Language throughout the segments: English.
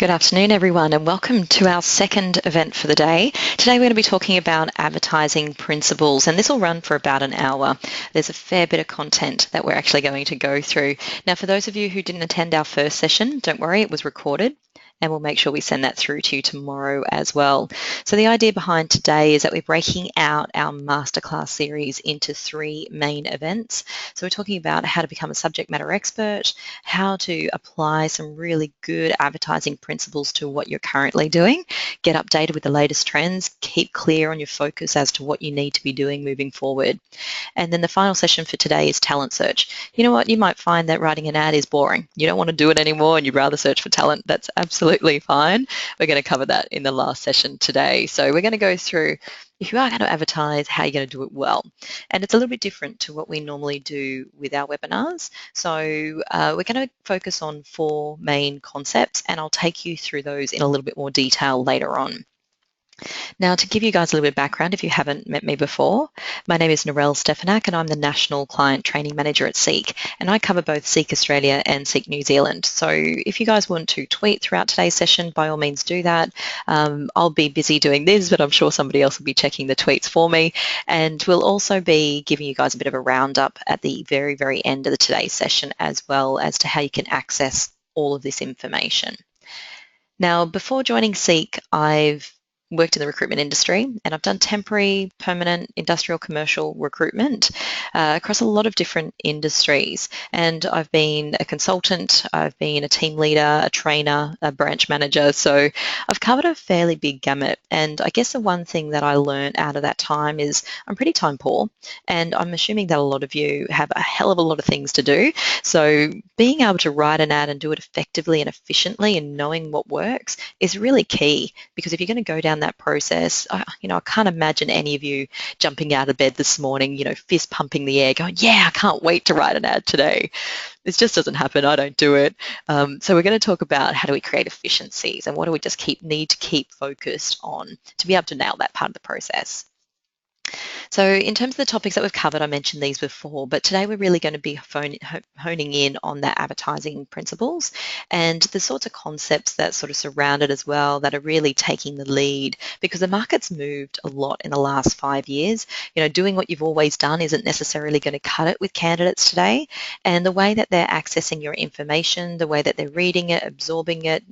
Good afternoon, everyone, and welcome to our second event for the day. Today, we're going to be talking about advertising principles, and this will run for about an hour. There's a fair bit of content that we're actually going to go through. Now, for those of you who didn't attend our first session, don't worry, it was recorded, and we'll make sure we send that through to you tomorrow as well. So the idea behind today is that we're breaking out our Masterclass series into three main events. So we're talking about how to become a subject matter expert, how to apply some really good advertising principles to what you're currently doing, get updated with the latest trends, keep clear on your focus as to what you need to be doing moving forward. And then the final session for today is talent search. You know what? You might find that writing an ad is boring. You don't want to do it anymore and you'd rather search for talent. That's absolutely fine. We're going to cover that in the last session today. So we're going to go through, if you are going to advertise, how you're going to do it well. And it's a little bit different to what we normally do with our webinars. So we're going to focus on four main concepts, and I'll take you through those in a little bit more detail later on. Now, to give you guys a little bit of background, if you haven't met me before, my name is Narelle Stefanac and I'm the National Client Training Manager at Seek, and I cover both Seek Australia and Seek New Zealand. So if you guys want to tweet throughout today's session, by all means do that. I'll be busy doing this, but I'm sure somebody else will be checking the tweets for me, and we'll also be giving you guys a bit of a roundup at the very, very end of today's session, as well as to how you can access all of this information. Now, before joining Seek, I've worked in the recruitment industry, and I've done temporary, permanent, industrial, commercial recruitment across a lot of different industries. And I've been a consultant, I've been a team leader, a trainer, a branch manager. So I've covered a fairly big gamut. And I guess the one thing that I learned out of that time is I'm pretty time poor, and I'm assuming that a lot of you have a hell of a lot of things to do. So being able to write an ad and do it effectively and efficiently and knowing what works is really key, because if you're going to go down that process, I can't imagine any of you jumping out of bed this morning, fist pumping the air, going, yeah, I can't wait to write an ad today. This just doesn't happen. I don't do it. So we're going to talk about how do we create efficiencies and what do we just need to keep focused on to be able to nail that part of the process. So in terms of the topics that we've covered, I mentioned these before, but today we're really going to be honing in on that advertising principles and the sorts of concepts that sort of surround it as well that are really taking the lead, because the market's moved a lot in the last 5 years. Doing what you've always done isn't necessarily going to cut it with candidates today, and the way that they're accessing your information, the way that they're reading it, absorbing it,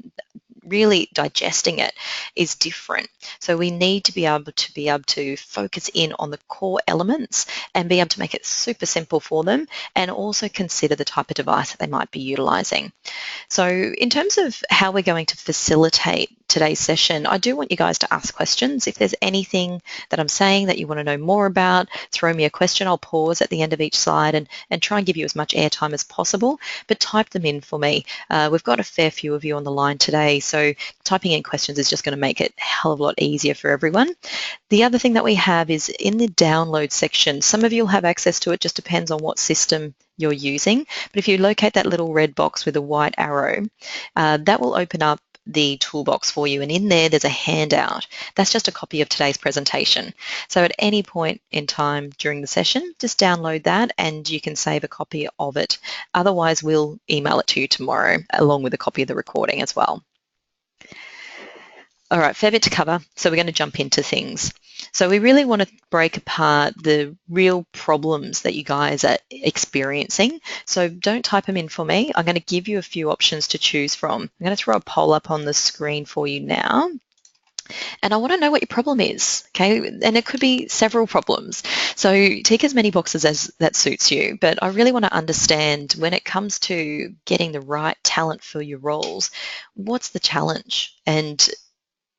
really digesting it is different. So we need to be able to focus in on the core elements and be able to make it super simple for them, and also consider the type of device that they might be utilizing. So in terms of how we're going to facilitate today's session, I do want you guys to ask questions. If there's anything that I'm saying that you want to know more about, throw me a question. I'll pause at the end of each slide and try and give you as much airtime as possible, but type them in for me. We've got a fair few of you on the line today, so typing in questions is just going to make it a hell of a lot easier for everyone. The other thing that we have is in the download section. Some of you will have access to it, just depends on what system you're using. But if you locate that little red box with a white arrow, that will open up the toolbox for you, and in there's a handout. That's just a copy of today's presentation. So at any point in time during the session, just download that and you can save a copy of it. Otherwise, we'll email it to you tomorrow along with a copy of the recording as well. All right, fair bit to cover, so we're going to jump into things. So we really want to break apart the real problems that you guys are experiencing. So don't type them in for me. I'm going to give you a few options to choose from. I'm going to throw a poll up on the screen for you now. And I want to know what your problem is, okay? And it could be several problems. So tick as many boxes as that suits you. But I really want to understand, when it comes to getting the right talent for your roles, what's the challenge? And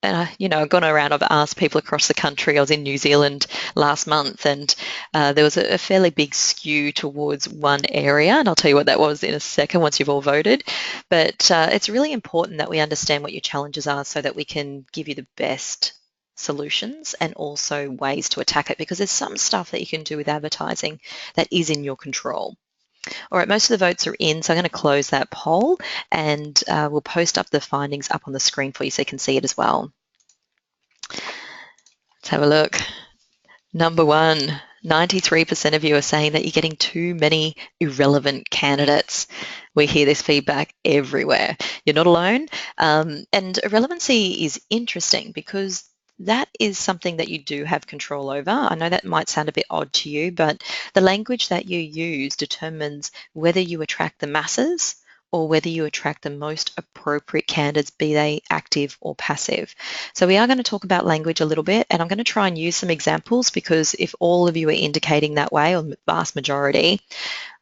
I've gone around, I've asked people across the country. I was in New Zealand last month, and there was a fairly big skew towards one area, and I'll tell you what that was in a second once you've all voted. But it's really important that we understand what your challenges are so that we can give you the best solutions and also ways to attack it, because there's some stuff that you can do with advertising that is in your control. All right, most of the votes are in, so I'm going to close that poll, and we'll post up the findings up on the screen for you so you can see it as well. Let's have a look. Number one, 93% of you are saying that you're getting too many irrelevant candidates. We hear this feedback everywhere. You're not alone. And irrelevancy is interesting because that is something that you do have control over. I know that might sound a bit odd to you, but the language that you use determines whether you attract the masses or whether you attract the most appropriate candidates, be they active or passive. So we are going to talk about language a little bit, and I'm going to try and use some examples because if all of you are indicating that way, or the vast majority,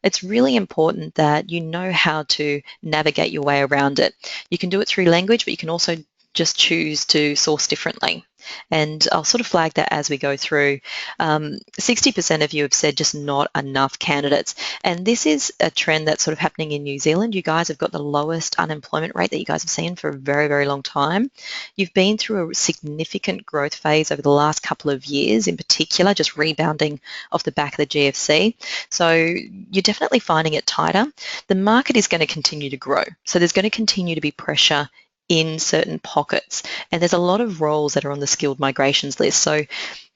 it's really important that you know how to navigate your way around it. You can do it through language, but you can also just choose to source differently. And I'll sort of flag that as we go through. 60% of you have said just not enough candidates. And this is a trend that's sort of happening in New Zealand. You guys have got the lowest unemployment rate that you guys have seen for a very, very long time. You've been through a significant growth phase over the last couple of years, in particular, just rebounding off the back of the GFC. So you're definitely finding it tighter. The market is going to continue to grow. So there's going to continue to be pressure in certain pockets. And there's a lot of roles that are on the skilled migrations list. So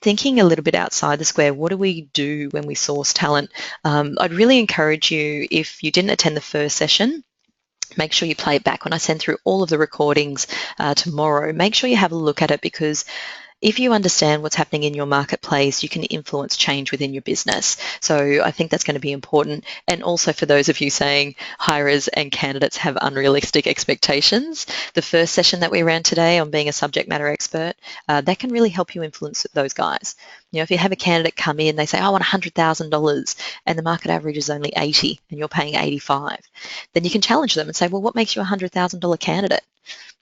thinking a little bit outside the square, what do we do when we source talent? I'd really encourage you, if you didn't attend the first session, make sure you play it back. When I send through all of the recordings tomorrow, make sure you have a look at it, because if you understand what's happening in your marketplace, you can influence change within your business. So I think that's going to be important. And also for those of you saying hirers and candidates have unrealistic expectations, the first session that we ran today on being a subject matter expert, that can really help you influence those guys. You know, if you have a candidate come in, they say, I want $100,000 and the market average is only 80 and you're paying 85, then you can challenge them and say, well, what makes you a $100,000 candidate?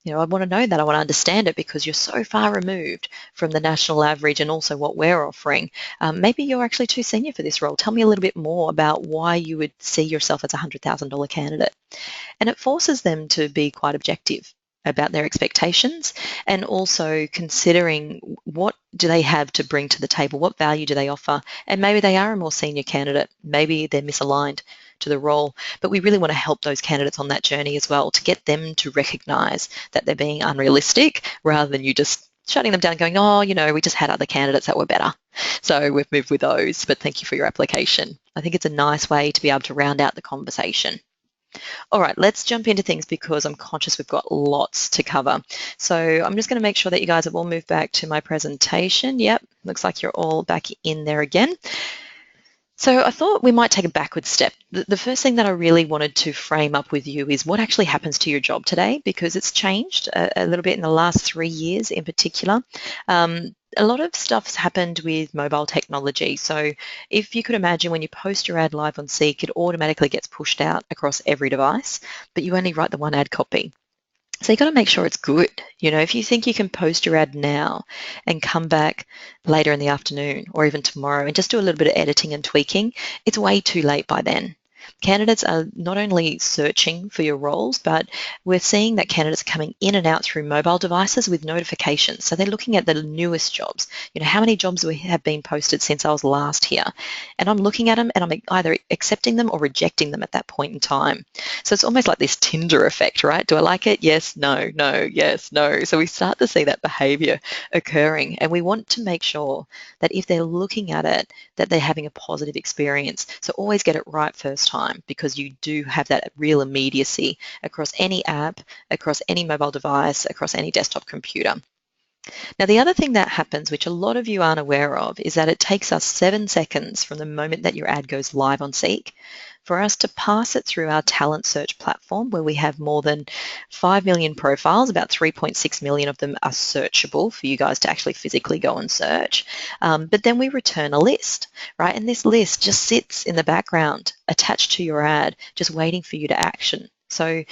You know, I want to know that. I want to understand it because you're so far removed from the national average and also what we're offering. Maybe you're actually too senior for this role. Tell me a little bit more about why you would see yourself as a $100,000 candidate. And it forces them to be quite objective about their expectations and also considering what do they have to bring to the table, what value do they offer, and maybe they are a more senior candidate, maybe they're misaligned to the role, but we really want to help those candidates on that journey as well to get them to recognise that they're being unrealistic rather than you just shutting them down going, oh, you know, we just had other candidates that were better, so we've moved with those, but thank you for your application. I think it's a nice way to be able to round out the conversation. All right, let's jump into things because I'm conscious we've got lots to cover. So I'm just going to make sure that you guys have all moved back to my presentation. Yep, looks like you're all back in there again. So I thought we might take a backward step. The first thing that I really wanted to frame up with you is what actually happens to your job today, because it's changed a little bit in the last 3 years in particular. A lot of stuff's happened with mobile technology. So if you could imagine when you post your ad live on Seek, it automatically gets pushed out across every device, but you only write the one ad copy. So you've got to make sure it's good. You know, if you think you can post your ad now and come back later in the afternoon or even tomorrow and just do a little bit of editing and tweaking, it's way too late by then. Candidates are not only searching for your roles, but we're seeing that candidates are coming in and out through mobile devices with notifications. So they're looking at the newest jobs. You know, how many jobs have been posted since I was last here? And I'm looking at them and I'm either accepting them or rejecting them at that point in time. So it's almost like this Tinder effect, right? Do I like it? Yes, no, no, yes, no. So we start to see that behavior occurring, and we want to make sure that if they're looking at it, that they're having a positive experience. So always get it right first time, because you do have that real immediacy across any app, across any mobile device, across any desktop computer. Now, the other thing that happens, which a lot of you aren't aware of, is that it takes us 7 seconds from the moment that your ad goes live on Seek for us to pass it through our talent search platform, where we have more than 5 million profiles. About 3.6 million of them are searchable for you guys to actually physically go and search. But then we return a list, right? And this list just sits in the background attached to your ad, just waiting for you to action. So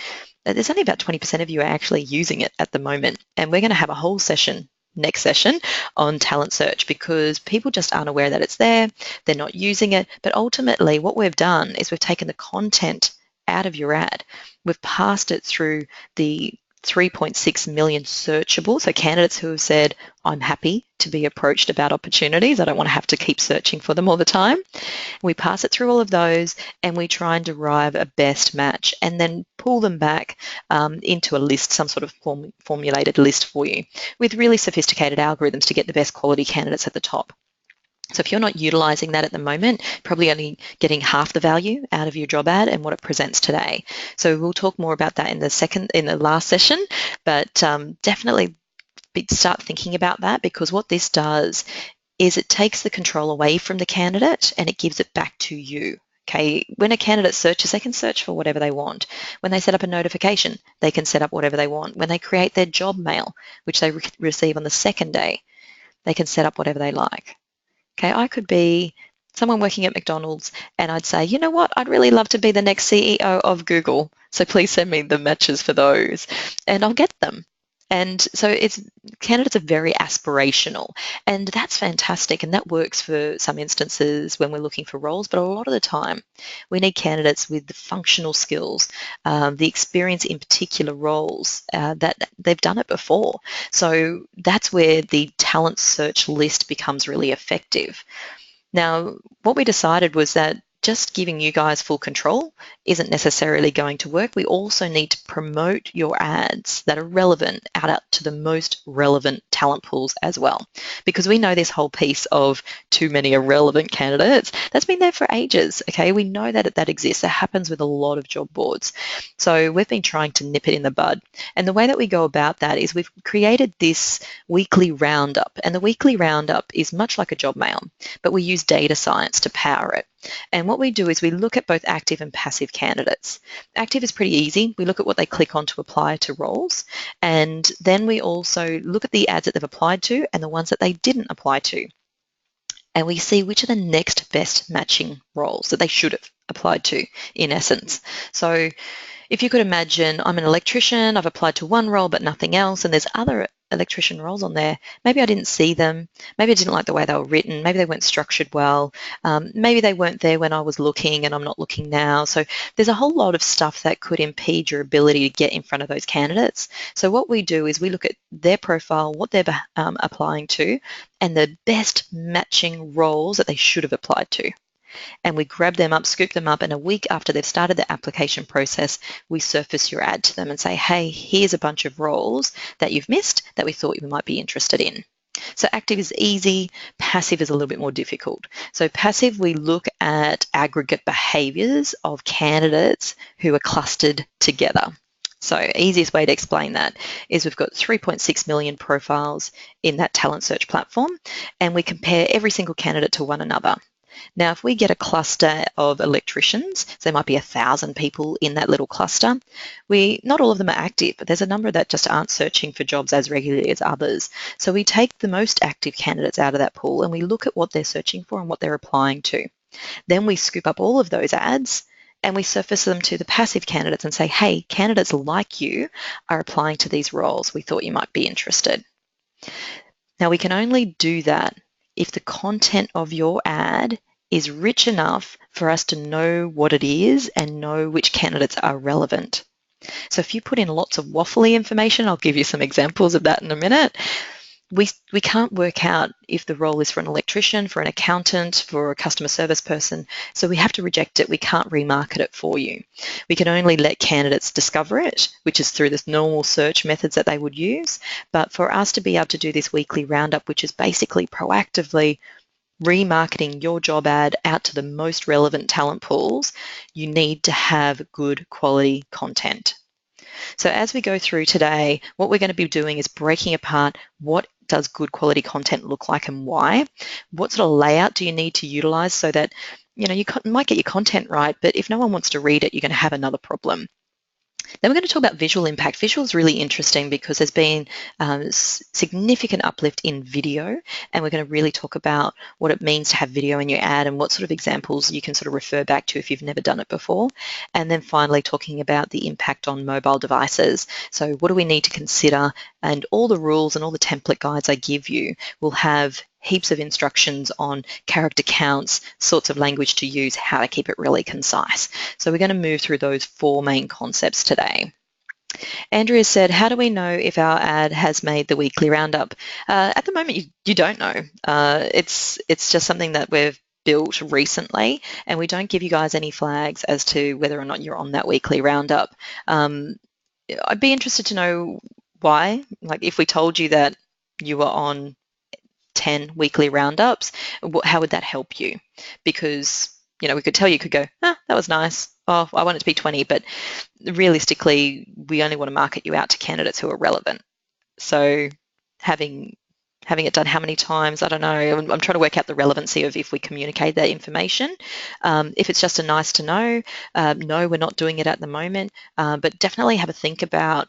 there's only about 20% of you are actually using it at the moment. And we're going to have a whole session next session on talent search, because people just aren't aware that it's there, they're not using it. But ultimately what we've done is we've taken the content out of your ad, we've passed it through the 3.6 million searchable, so candidates who have said, I'm happy to be approached about opportunities, I don't want to have to keep searching for them all the time. We pass it through all of those and we try and derive a best match and then pull them back into a list, some sort of formulated list for you with really sophisticated algorithms to get the best quality candidates at the top. So if you're not utilizing that at the moment, probably only getting half the value out of your job ad and what it presents today. So we'll talk more about that in the last session, but definitely start thinking about that, because what this does is it takes the control away from the candidate and it gives it back to you. Okay, when a candidate searches, they can search for whatever they want. When they set up a notification, they can set up whatever they want. When they create their job mail, which they receive on the second day, they can set up whatever they like. Okay, I could be someone working at McDonald's and I'd say, you know what, I'd really love to be the next CEO of Google. So please send me the matches for those and I'll get them. And so candidates are very aspirational, and that's fantastic. And that works for some instances when we're looking for roles, but a lot of the time we need candidates with the functional skills, the experience in particular roles that they've done it before. So that's where the talent search list becomes really effective. Now, what we decided was that just giving you guys full control isn't necessarily going to work. We also need to promote your ads that are relevant out to the most relevant talent pools as well. Because we know this whole piece of too many irrelevant candidates, that's been there for ages, okay? We know that that exists. That happens with a lot of job boards. So we've been trying to nip it in the bud. And the way that we go about that is we've created this weekly roundup. And the weekly roundup is much like a job mail, but we use data science to power it. And what we do is we look at both active and passive candidates. Active is pretty easy. We look at what they click on to apply to roles. And then we also look at the ads that they've applied to and the ones that they didn't apply to. And we see which are the next best matching roles that they should have applied to, in essence. So if you could imagine, I'm an electrician, I've applied to one role but nothing else, and there's other electrician roles on there. Maybe I didn't see them. Maybe I didn't like the way they were written. Maybe they weren't structured well. Maybe they weren't there when I was looking and I'm not looking now. So there's a whole lot of stuff that could impede your ability to get in front of those candidates. So what we do is we look at their profile, what they're applying to, and the best matching roles that they should have applied to. And we grab them up, scoop them up, and a week after they've started the application process, we surface your ad to them and say, hey, here's a bunch of roles that you've missed that we thought you might be interested in. So active is easy, passive is a little bit more difficult. So passive, we look at aggregate behaviours of candidates who are clustered together. So easiest way to explain that is we've got 3.6 million profiles in that talent search platform, and we compare every single candidate to one another. Now, if we get a cluster of electricians, so there might be 1,000 people in that little cluster, not all of them are active, but there's a number that just aren't searching for jobs as regularly as others. So we take the most active candidates out of that pool and we look at what they're searching for and what they're applying to. Then we scoop up all of those ads and we surface them to the passive candidates and say, hey, candidates like you are applying to these roles. We thought you might be interested. Now, we can only do that if the content of your ad is rich enough for us to know what it is and know which candidates are relevant. So if you put in lots of waffly information, I'll give you some examples of that in a minute, we can't work out if the role is for an electrician, for an accountant, for a customer service person. So we have to reject it. We can't remarket it for you. We can only let candidates discover it, which is through this normal search methods that they would use. But for us to be able to do this weekly roundup, which is basically proactively remarketing your job ad out to the most relevant talent pools, you need to have good quality content. So as we go through today, what we're going to be doing is breaking apart what does good quality content look like and why. What sort of layout do you need to utilize so that you might get your content right, but if no one wants to read it, you're going to have another problem. Then we're going to talk about visual impact. Visual is really interesting because there's been significant uplift in video, and we're going to really talk about what it means to have video in your ad and what sort of examples you can sort of refer back to if you've never done it before. And then finally talking about the impact on mobile devices. So what do we need to consider? And all the rules and all the template guides I give you will have heaps of instructions on character counts, sorts of language to use, how to keep it really concise. So we're going to move through those 4 main concepts today. Andrea said, how do we know if our ad has made the weekly roundup? At the moment, you don't know. It's just something that we've built recently, and we don't give you guys any flags as to whether or not you're on that weekly roundup. I'd be interested to know why. Like if we told you that you were on 10 weekly roundups, how would that help you? Because, we could tell you could go, that was nice. Oh, I want it to be 20, but realistically, we only want to market you out to candidates who are relevant. So having it done how many times, I don't know. I'm trying to work out the relevancy of if we communicate that information. If it's just a nice to know, no, we're not doing it at the moment, but definitely have a think about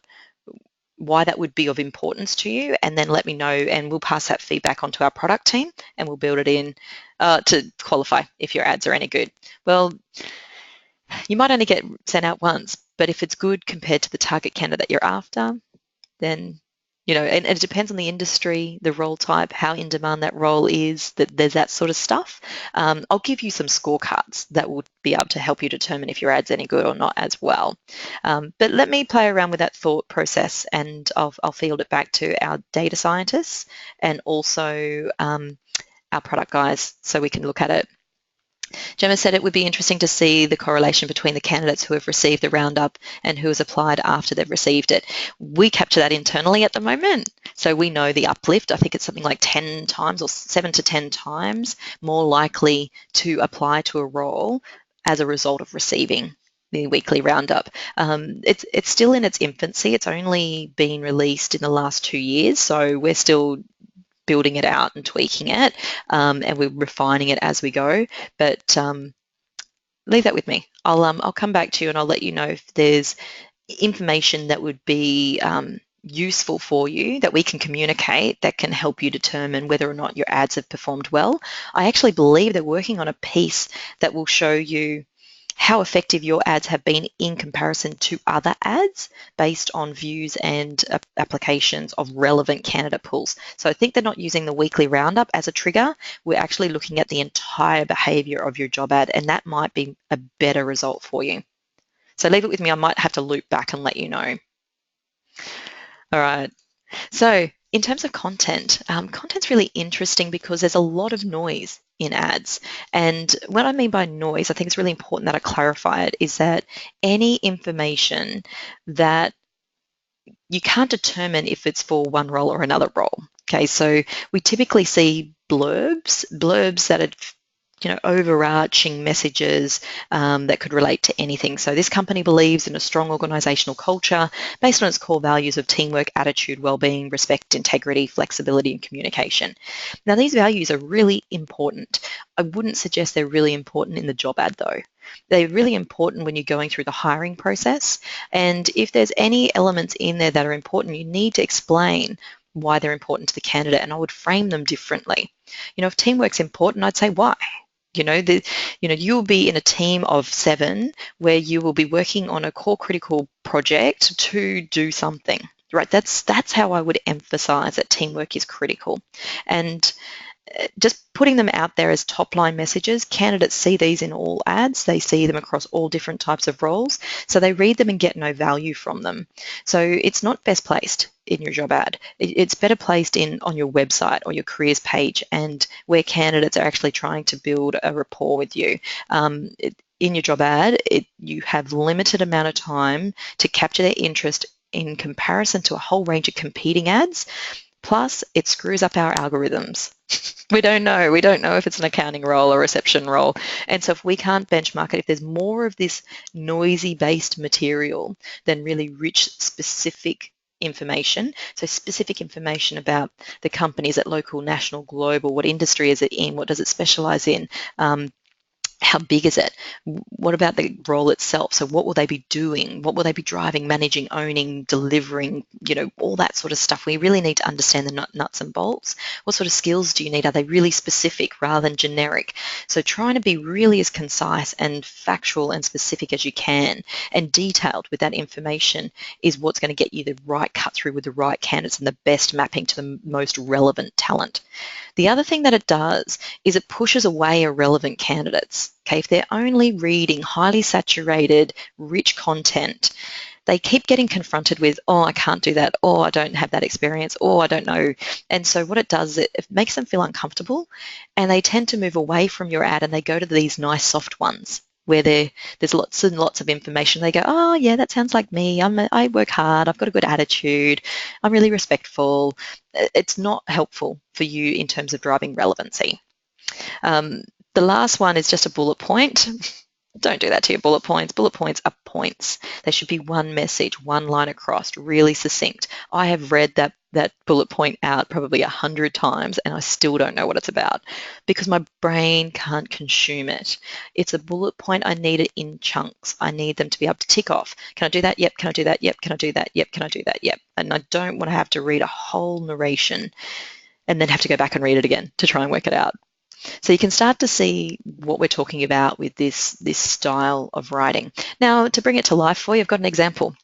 why that would be of importance to you, and then let me know, and we'll pass that feedback onto our product team, and we'll build it in to qualify if your ads are any good. Well, you might only get sent out once, but if it's good compared to the target candidate you're after, then and it depends on the industry, the role type, how in demand that role is, that there's that sort of stuff. I'll give you some scorecards that will be able to help you determine if your ad's any good or not as well. But let me play around with that thought process, and I'll field it back to our data scientists and also our product guys so we can look at it. Gemma said it would be interesting to see the correlation between the candidates who have received the roundup and who has applied after they've received it. We capture that internally at the moment, so we know the uplift. I think it's something like 10 times or 7 to 10 times more likely to apply to a role as a result of receiving the weekly roundup. It's still in its infancy. It's only been released in the last 2 years, so we're still building it out and tweaking it, and we're refining it as we go. But leave that with me. I'll come back to you and I'll let you know if there's information that would be useful for you that we can communicate that can help you determine whether or not your ads have performed well. I actually believe they're working on a piece that will show you how effective your ads have been in comparison to other ads based on views and applications of relevant candidate pools. So I think they're not using the weekly roundup as a trigger. We're actually looking at the entire behavior of your job ad, and that might be a better result for you. So leave it with me. I might have to loop back and let you know. All right. So in terms of content, content's really interesting because there's a lot of noise in ads. And what I mean by noise, I think it's really important that I clarify it, is that any information that you can't determine if it's for one role or another role. Okay, so we typically see blurbs that are overarching messages that could relate to anything. So this company believes in a strong organisational culture based on its core values of teamwork, attitude, well-being, respect, integrity, flexibility, and communication. Now, these values are really important. I wouldn't suggest they're really important in the job ad, though. They're really important when you're going through the hiring process. And if there's any elements in there that are important, you need to explain why they're important to the candidate, and I would frame them differently. If teamwork's important, I'd say why. You'll be in a team of 7 where you will be working on a core critical project to do something, right? That's how I would emphasize that teamwork is critical. And just putting them out there as top-line messages, candidates see these in all ads. They see them across all different types of roles. So they read them and get no value from them. So it's not best placed in your job ad. It's better placed on your website or your careers page, and where candidates are actually trying to build a rapport with you. In your job ad, you have limited amount of time to capture their interest in comparison to a whole range of competing ads. Plus, it screws up our algorithms. We don't know if it's an accounting role or reception role. And so if we can't benchmark it, if there's more of this noisy-based material than really rich, specific information, so specific information about the company, is it local, national, global, what industry is it in, what does it specialize in, how big is it? What about the role itself? So what will they be doing? What will they be driving, managing, owning, delivering, all that sort of stuff. We really need to understand the nuts and bolts. What sort of skills do you need? Are they really specific rather than generic? So trying to be really as concise and factual and specific as you can and detailed with that information is what's going to get you the right cut through with the right candidates and the best mapping to the most relevant talent. The other thing that it does is it pushes away irrelevant candidates. Okay, if they're only reading highly saturated, rich content, they keep getting confronted with, oh, I can't do that, or I don't have that experience, or I don't know. And so what it does is it makes them feel uncomfortable, and they tend to move away from your ad and they go to these nice soft ones. where there's lots and lots of information. They go, oh yeah, that sounds like me. I work hard. I've got a good attitude. I'm really respectful. It's not helpful for you in terms of driving relevancy. The last one is just a bullet point. Don't do that to your bullet points. Bullet points are points. They should be one message, one line across, really succinct. I have read that bullet point out probably 100 times and I still don't know what it's about because my brain can't consume it. It's a bullet point. I need it in chunks. I need them to be able to tick off. Can I do that? Yep. Can I do that? Yep. Can I do that? Yep. Can I do that? Yep. And I don't want to have to read a whole narration and then have to go back and read it again to try and work it out. So you can start to see what we're talking about with this style of writing. Now, to bring it to life for you, I've got an example.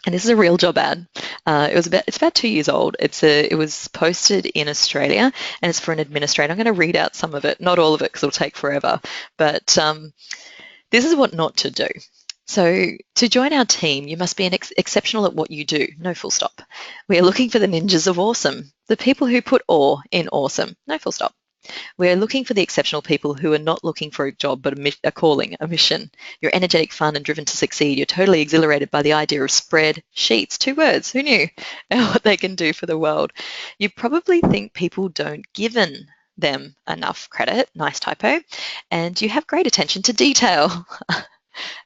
And this is a real job ad. It's about 2 years old. It was posted in Australia, and it's for an administrator. I'm going to read out some of it, not all of it because it'll take forever. But this is what not to do. So to join our team, you must be exceptional at what you do. No full stop. We are looking for the ninjas of awesome, the people who put awe in awesome. No full stop. We're looking for the exceptional people who are not looking for a job but a calling, a mission. You're energetic, fun and driven to succeed. You're totally exhilarated by the idea of spreadsheets. 2 words, who knew? And what they can do for the world. You probably think people don't given them enough credit, nice typo, and you have great attention to detail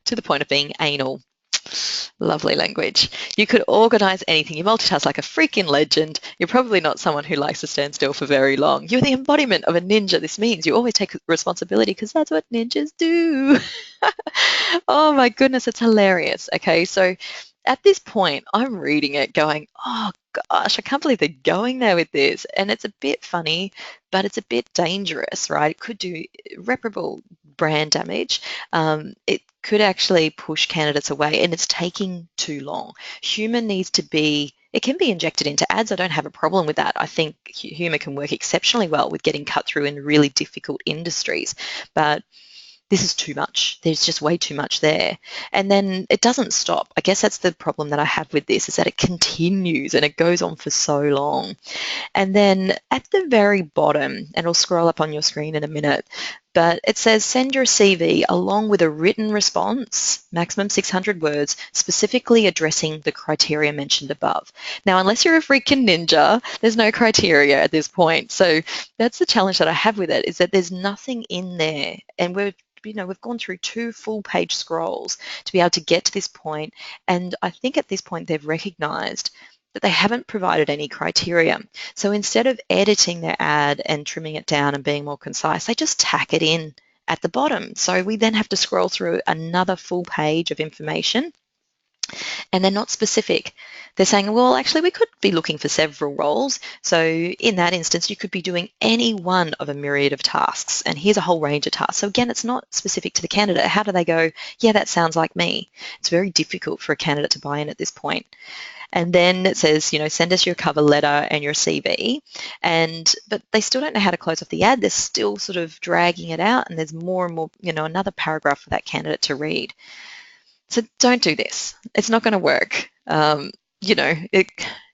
to the point of being anal. Lovely language. You could organise anything. You multitask like a freaking legend. You're probably not someone who likes to stand still for very long. You're the embodiment of a ninja. This means you always take responsibility because that's what ninjas do. Oh my goodness, it's hilarious. Okay, so at this point, I'm reading it going, oh gosh, I can't believe they're going there with this. And it's a bit funny, but it's a bit dangerous, right? It could do irreparable brand damage. It could actually push candidates away, and it's taking too long. Humour needs to be, it can be injected into ads. I don't have a problem with that. I think humour can work exceptionally well with getting cut through in really difficult industries. But this is too much. There's just way too much there. And then it doesn't stop. I guess that's the problem that I have with this, is that it continues and it goes on for so long. And then at the very bottom, and it'll scroll up on your screen in a minute, but it says send your CV along with a written response, maximum 600 words, specifically addressing the criteria mentioned above. Now, unless you're a freaking ninja, there's no criteria at this point. So that's the challenge that I have with it, is that there's nothing in there. And we've gone through 2 full-page scrolls to be able to get to this point, and I think at this point they've recognised that they haven't provided any criteria. So instead of editing their ad and trimming it down and being more concise, they just tack it in at the bottom. So we then have to scroll through another full page of information, and they're not specific. They're saying, well, actually, we could be looking for several roles. So in that instance, you could be doing any one of a myriad of tasks. And here's a whole range of tasks. So again, it's not specific to the candidate. How do they go, yeah, that sounds like me? It's very difficult for a candidate to buy in at this point. And then it says, send us your cover letter and your CV. But they still don't know how to close off the ad. They're still sort of dragging it out. And there's more and more, another paragraph for that candidate to read. So don't do this. It's not going to work.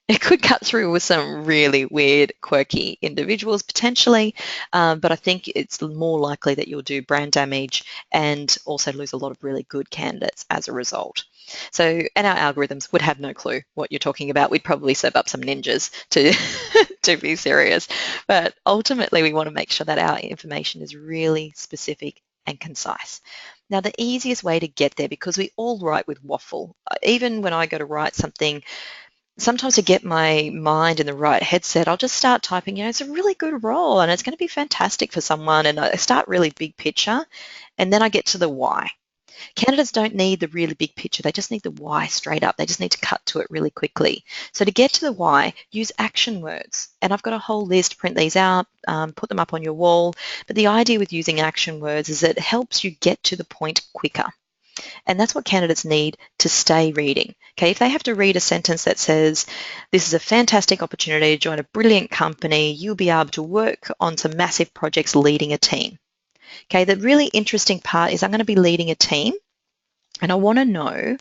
It could cut through with some really weird, quirky individuals potentially, but I think it's more likely that you'll do brand damage and also lose a lot of really good candidates as a result. So, and our algorithms would have no clue what you're talking about. We'd probably serve up some ninjas to, to be serious. But ultimately, we want to make sure that our information is really specific and concise. Now, the easiest way to get there, because we all write with waffle, even when I go to write something, sometimes to get my mind in the right headset, I'll just start typing, it's a really good role and it's going to be fantastic for someone. And I start really big picture, and then I get to the why. Candidates don't need the really big picture. They just need the why straight up. They just need to cut to it really quickly. So to get to the why, use action words. And I've got a whole list, print these out, put them up on your wall. But the idea with using action words is it helps you get to the point quicker. And that's what candidates need to stay reading. Okay, if they have to read a sentence that says, this is a fantastic opportunity to join a brilliant company, you'll be able to work on some massive projects leading a team. Okay, the really interesting part is I'm going to be leading a team, and I want to know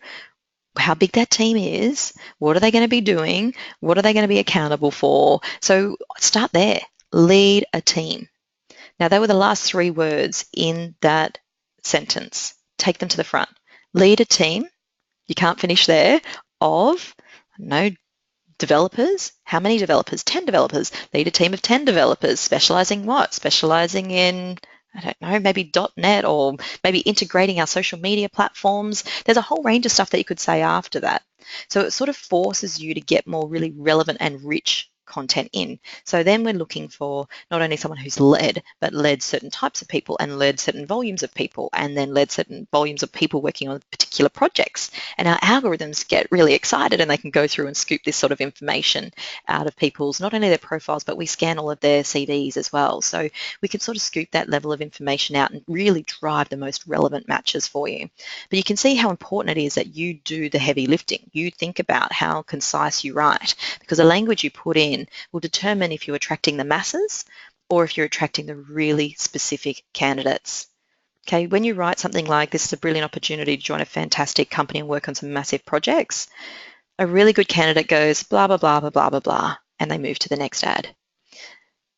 how big that team is, what are they going to be doing, what are they going to be accountable for. So start there, lead a team. Now, they were the last 3 words in that sentence. take them to the front. Lead a team, you can't finish there, of, no developers. How many developers? 10 developers. Lead a team of 10 developers. Specializing what? Specializing in, I don't know, maybe .NET, or maybe integrating our social media platforms. There's a whole range of stuff that you could say after that. So it sort of forces you to get more really relevant and rich content in. So then we're looking for not only someone who's led, but led certain types of people and led certain volumes of people, and then led certain volumes of people working on particular projects. And our algorithms get really excited, and they can go through and scoop this sort of information out of people's, not only their profiles, but we scan all of their CVs as well. So we can sort of scoop that level of information out and really drive the most relevant matches for you. But you can see how important it is that you do the heavy lifting. You think about how concise you write, because the language you put in will determine if you're attracting the masses or if you're attracting the really specific candidates. Okay, when you write something like, "This is a brilliant opportunity to join a fantastic company and work on some massive projects," a really good candidate goes, blah, blah, blah, blah, blah, blah, blah, and they move to the next ad.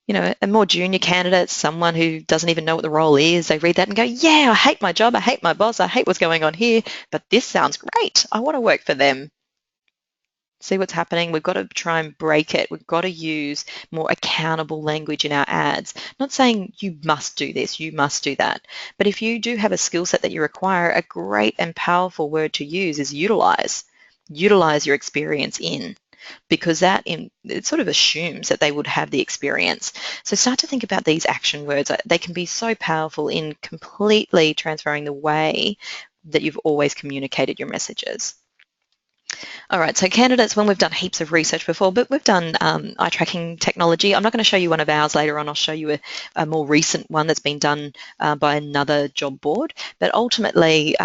You know, a more junior candidate, someone who doesn't even know what the role is, they read that and go, "Yeah, I hate my job, I hate my boss, I hate what's going on here, but this sounds great. I want to work for them." See what's happening? We've got to try and break it. We've got to use more accountable language in our ads. Not saying you must do this, you must do that. But if you do have a skill set that you require, a great and powerful word to use is utilize. Utilize your experience in, because it sort of assumes that they would have the experience. So start to think about these action words. They can be so powerful in completely transferring the way that you've always communicated your messages. All right, so candidates, when we've done heaps of research before, but we've done eye tracking technology. I'm not going to show you one of ours later on. I'll show you a more recent one that's been done by another job board. But ultimately,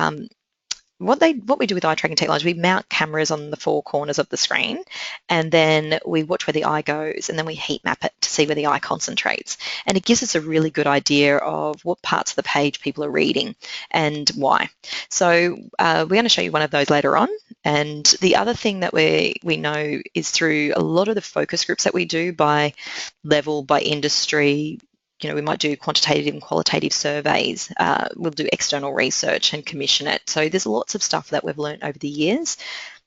what we do with eye tracking technology, we mount cameras on the four corners of the screen, and then we watch where the eye goes, and then we heat map it to see where the eye concentrates. And it gives us a really good idea of what parts of the page people are reading and why. So we're going to show you one of those later on. And the other thing that we know is through a lot of the focus groups that we do by level, by industry. You know, we might do quantitative and qualitative surveys. We'll do external research and commission it. So there's lots of stuff that we've learned over the years.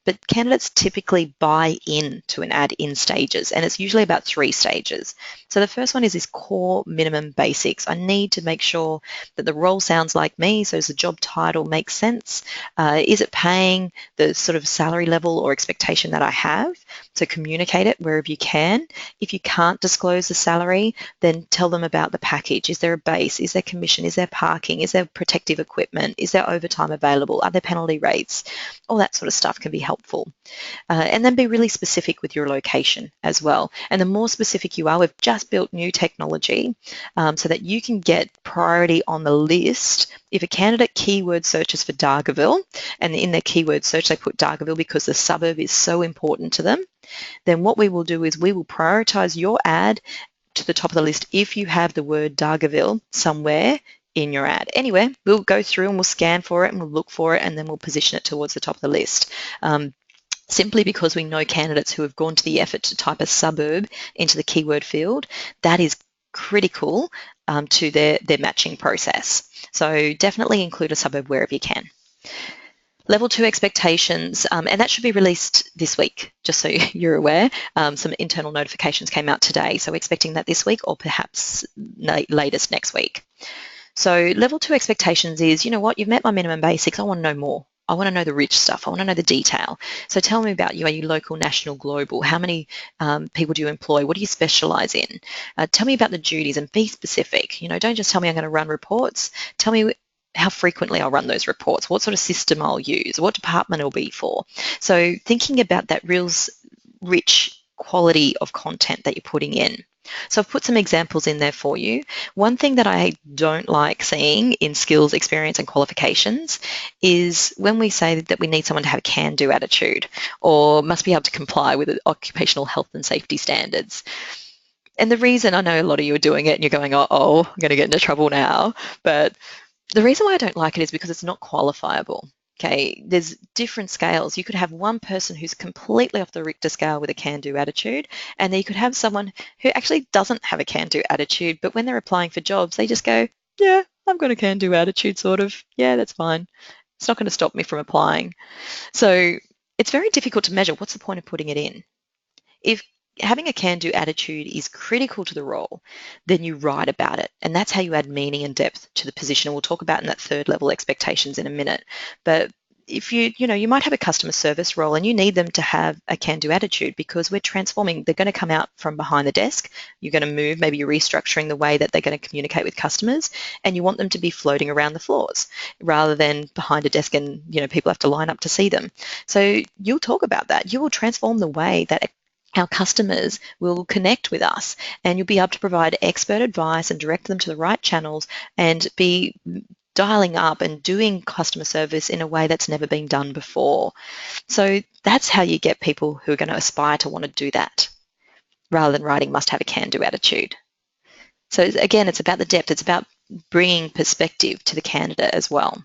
But candidates typically buy into an ad in stages, and it's usually about 3 stages. So the first one is this core minimum basics. I need to make sure that the role sounds like me, so does the job title make sense? Is it paying the sort of salary level or expectation that I have? So communicate it wherever you can. If you can't disclose the salary, then tell them about the package. Is there a base? Is there commission? Is there parking? Is there protective equipment? Is there overtime available? Are there penalty rates? All that sort of stuff can be helpful. And then be really specific with your location as well. And the more specific you are, we've just built new technology so that you can get priority on the list. If a candidate keyword searches for Dargaville, and in their keyword search they put Dargaville because the suburb is so important to them, then what we will do is we will prioritize your ad to the top of the list if you have the word Dargaville somewhere in your ad. Anyway, we'll go through and we'll scan for it and we'll look for it, and then we'll position it towards the top of the list. Simply because we know candidates who have gone to the effort to type a suburb into the keyword field, that is critical to their matching process. So definitely include a suburb wherever you can. Level 2 expectations, and that should be released this week, just so you're aware. Some internal notifications came out today, so we're expecting that this week or perhaps latest next week. So level 2 expectations is, you know what, you've met my minimum basics, I want to know more. I want to know the rich stuff. I want to know the detail. So tell me about you. Are you local, national, global? How many people do you employ? What do you specialize in? Tell me about the duties and be specific. You know, don't just tell me I'm going to run reports. Tell me how frequently I'll run those reports, what sort of system I'll use, what department it'll be for. So thinking about that real rich quality of content that you're putting in. So I've put some examples in there for you. One thing that I don't like seeing in skills, experience and qualifications is when we say that we need someone to have a can-do attitude or must be able to comply with occupational health and safety standards. And the reason, I know a lot of you are doing it and you're going, oh, I'm going to get into trouble now, but the reason why I don't like it is because it's not qualifiable. Okay, there's different scales. You could have one person who's completely off the Richter scale with a can-do attitude, and then you could have someone who actually doesn't have a can-do attitude, but when they're applying for jobs, they just go, yeah, I've got a can-do attitude, sort of. Yeah, that's fine. It's not going to stop me from applying. So it's very difficult to measure. What's the point of putting it in? If having a can-do attitude is critical to the role, then you write about it. And that's how you add meaning and depth to the position. And we'll talk about in that third level expectations in a minute. But if you might have a customer service role and you need them to have a can-do attitude because we're transforming. They're going to come out from behind the desk. You're going to move, maybe you're restructuring the way that they're going to communicate with customers, and you want them to be floating around the floors rather than behind a desk and, people have to line up to see them. So you'll talk about that. You will transform the way that our customers will connect with us, and you'll be able to provide expert advice and direct them to the right channels and be dialing up and doing customer service in a way that's never been done before. So that's how you get people who are going to aspire to want to do that, rather than writing must have a can-do attitude. So again, it's about the depth. It's about bringing perspective to the candidate as well.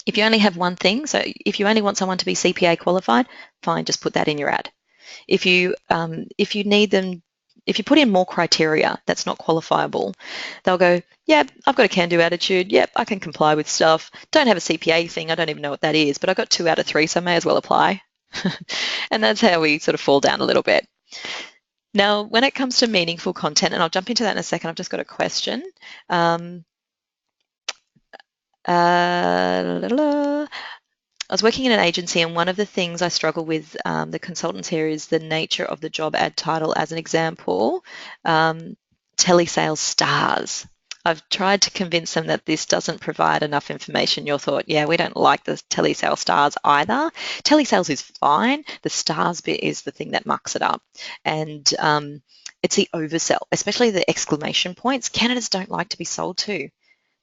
If you only have one thing, so if you only want someone to be CPA qualified, fine, just put that in your ad. If you need them, if you put in more criteria that's not qualifiable, they'll go, yeah, I've got a can-do attitude. Yep, I can comply with stuff. Don't have a CPA thing. I don't even know what that is, but I got 2 out of 3, so I may as well apply. And that's how we sort of fall down a little bit. Now, when it comes to meaningful content, and I'll jump into that in a second, I've just got a question. I was working in an agency, and one of the things I struggle with the consultants here is the nature of the job ad title. As an example, telesales stars. I've tried to convince them that this doesn't provide enough information. Your thought, yeah, we don't like the telesales stars either. Telesales is fine. The stars bit is the thing that mucks it up. And it's the oversell, especially the exclamation points. Candidates don't like to be sold to.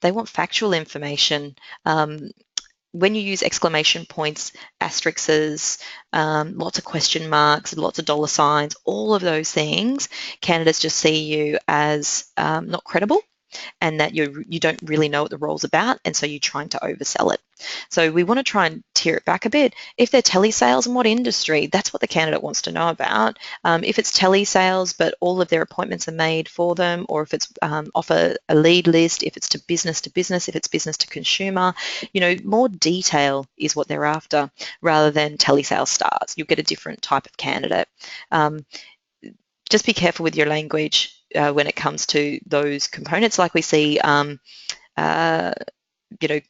They want factual information. When you use exclamation points, asterisks, lots of question marks, lots of dollar signs, all of those things, candidates just see you as not credible, and that you don't really know what the role's about, and so you're trying to oversell it. So we want to try and tear it back a bit. If they're telesales, and what industry, that's what the candidate wants to know about. If it's telesales, but all of their appointments are made for them, or if it's off a lead list, if it's to business, if it's business to consumer, more detail is what they're after rather than telesales stars. You'll get a different type of candidate. Just be careful with your language when it comes to those components, like we see,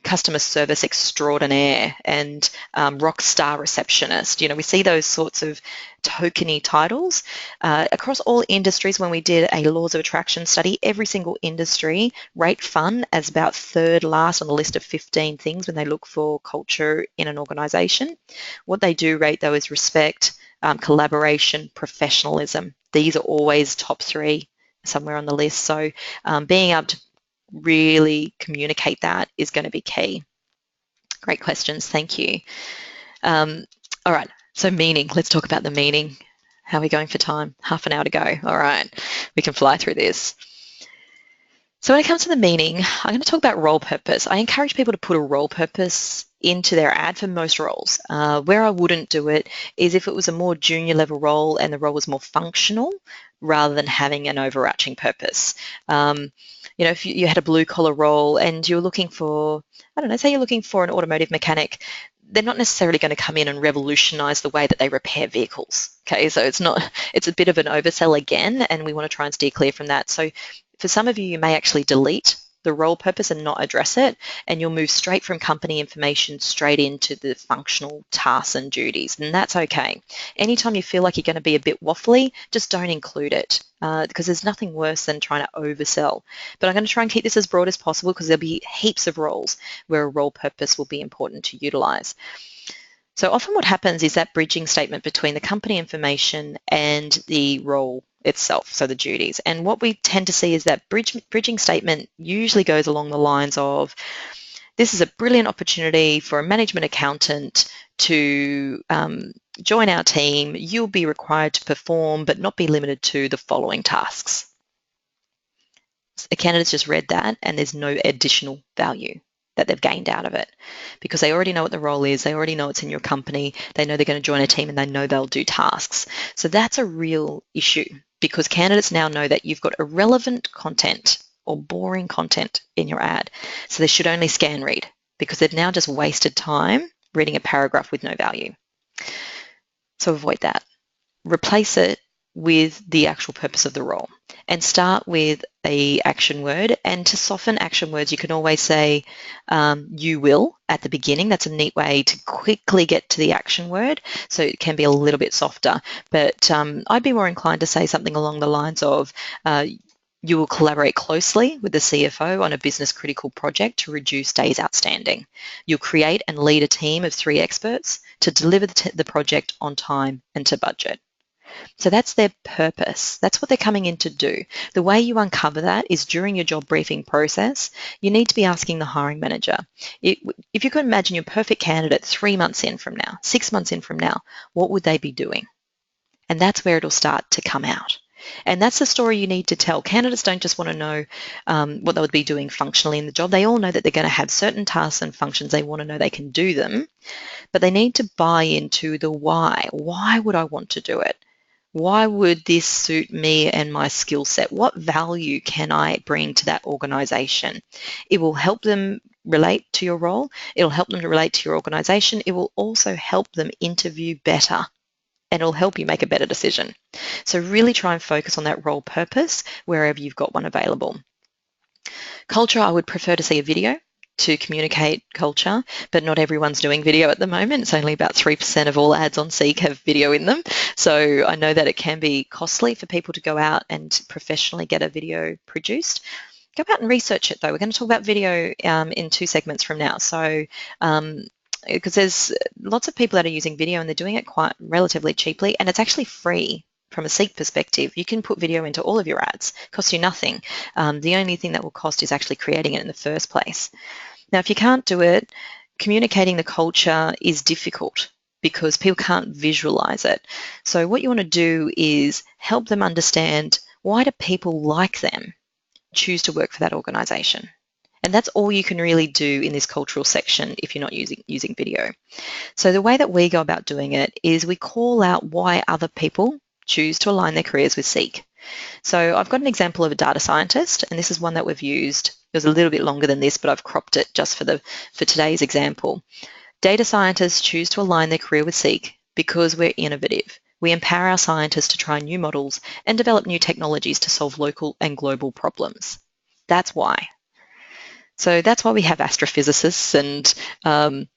customer service extraordinaire and rock star receptionist. We see those sorts of tokeny titles across all industries. When we did a laws of attraction study, every single industry rate fun as about third last on the list of 15 things when they look for culture in an organisation. What they do rate, though, is respect, collaboration, professionalism. These are always top 3 somewhere on the list. So being able to really communicate that is going to be key. Great questions, thank you. All right, so meaning, let's talk about the meaning. How are we going for time? Half an hour to go. All right, we can fly through this. So when it comes to the meaning, I'm going to talk about role purpose. I encourage people to put a role purpose into their ad for most roles. Where I wouldn't do it is if it was a more junior level role and the role was more functional rather than having an overarching purpose. If you had a blue collar role and you're looking for, say you're looking for an automotive mechanic, they're not necessarily going to come in and revolutionize the way that they repair vehicles. Okay, so it's a bit of an oversell again, and we want to try and steer clear from that. So for some of you, you may actually delete the role purpose and not address it, and you'll move straight from company information straight into the functional tasks and duties, and that's okay. Anytime you feel like you're going to be a bit waffly, just don't include it, because there's nothing worse than trying to oversell. But I'm going to try and keep this as broad as possible because there'll be heaps of roles where a role purpose will be important to utilize. So often what happens is that bridging statement between the company information and the role itself, so the duties. And what we tend to see is that bridging statement usually goes along the lines of, this is a brilliant opportunity for a management accountant to join our team. You'll be required to perform but not be limited to the following tasks. A candidate's just read that and there's no additional value that they've gained out of it because they already know what the role is, they already know it's in your company, they know they're going to join a team and they know they'll do tasks. So that's a real issue because candidates now know that you've got irrelevant content or boring content in your ad. So they should only scan read because they've now just wasted time reading a paragraph with no value. So avoid that. Replace it with the actual purpose of the role and start with a action word. And to soften action words, you can always say you will at the beginning. That's a neat way to quickly get to the action word, so it can be a little bit softer. But I'd be more inclined to say something along the lines of you will collaborate closely with the CFO on a business critical project to reduce days outstanding. You'll create and lead a team of 3 experts to deliver the project on time and to budget. So that's their purpose. That's what they're coming in to do. The way you uncover that is during your job briefing process, you need to be asking the hiring manager. If you could imagine your perfect candidate 3 months in from now, 6 months in from now, what would they be doing? And that's where it'll start to come out. And that's the story you need to tell. Candidates don't just want to know what they would be doing functionally in the job. They all know that they're going to have certain tasks and functions. They want to know they can do them, but they need to buy into the why. Why would I want to do it? Why would this suit me and my skill set? What value can I bring to that organization? It will help them relate to your role. It'll help them to relate to your organization. It will also help them interview better, and it'll help you make a better decision. So really try and focus on that role purpose wherever you've got one available. Culture, I would prefer to see a video to communicate culture, but not everyone's doing video at the moment. It's only about 3% of all ads on Seek have video in them. So I know that it can be costly for people to go out and professionally get a video produced. Go out and research it though. We're going to talk about video in 2 segments from now. So because there's lots of people that are using video and they're doing it quite relatively cheaply, and it's actually free from a Seek perspective. You can put video into all of your ads. It costs you nothing. The only thing that will cost is actually creating it in the first place. Now, if you can't do it, communicating the culture is difficult because people can't visualize it. So what you want to do is help them understand, why do people like them choose to work for that organization? And that's all you can really do in this cultural section if you're not using video. So the way that we go about doing it is we call out why other people choose to align their careers with Seek. So I've got an example of a data scientist, and this is one that we've used. It was a little bit longer than this, but I've cropped it just for today's example. Data scientists choose to align their career with Seek because we're innovative. We empower our scientists to try new models and develop new technologies to solve local and global problems. That's why. So that's why we have astrophysicists and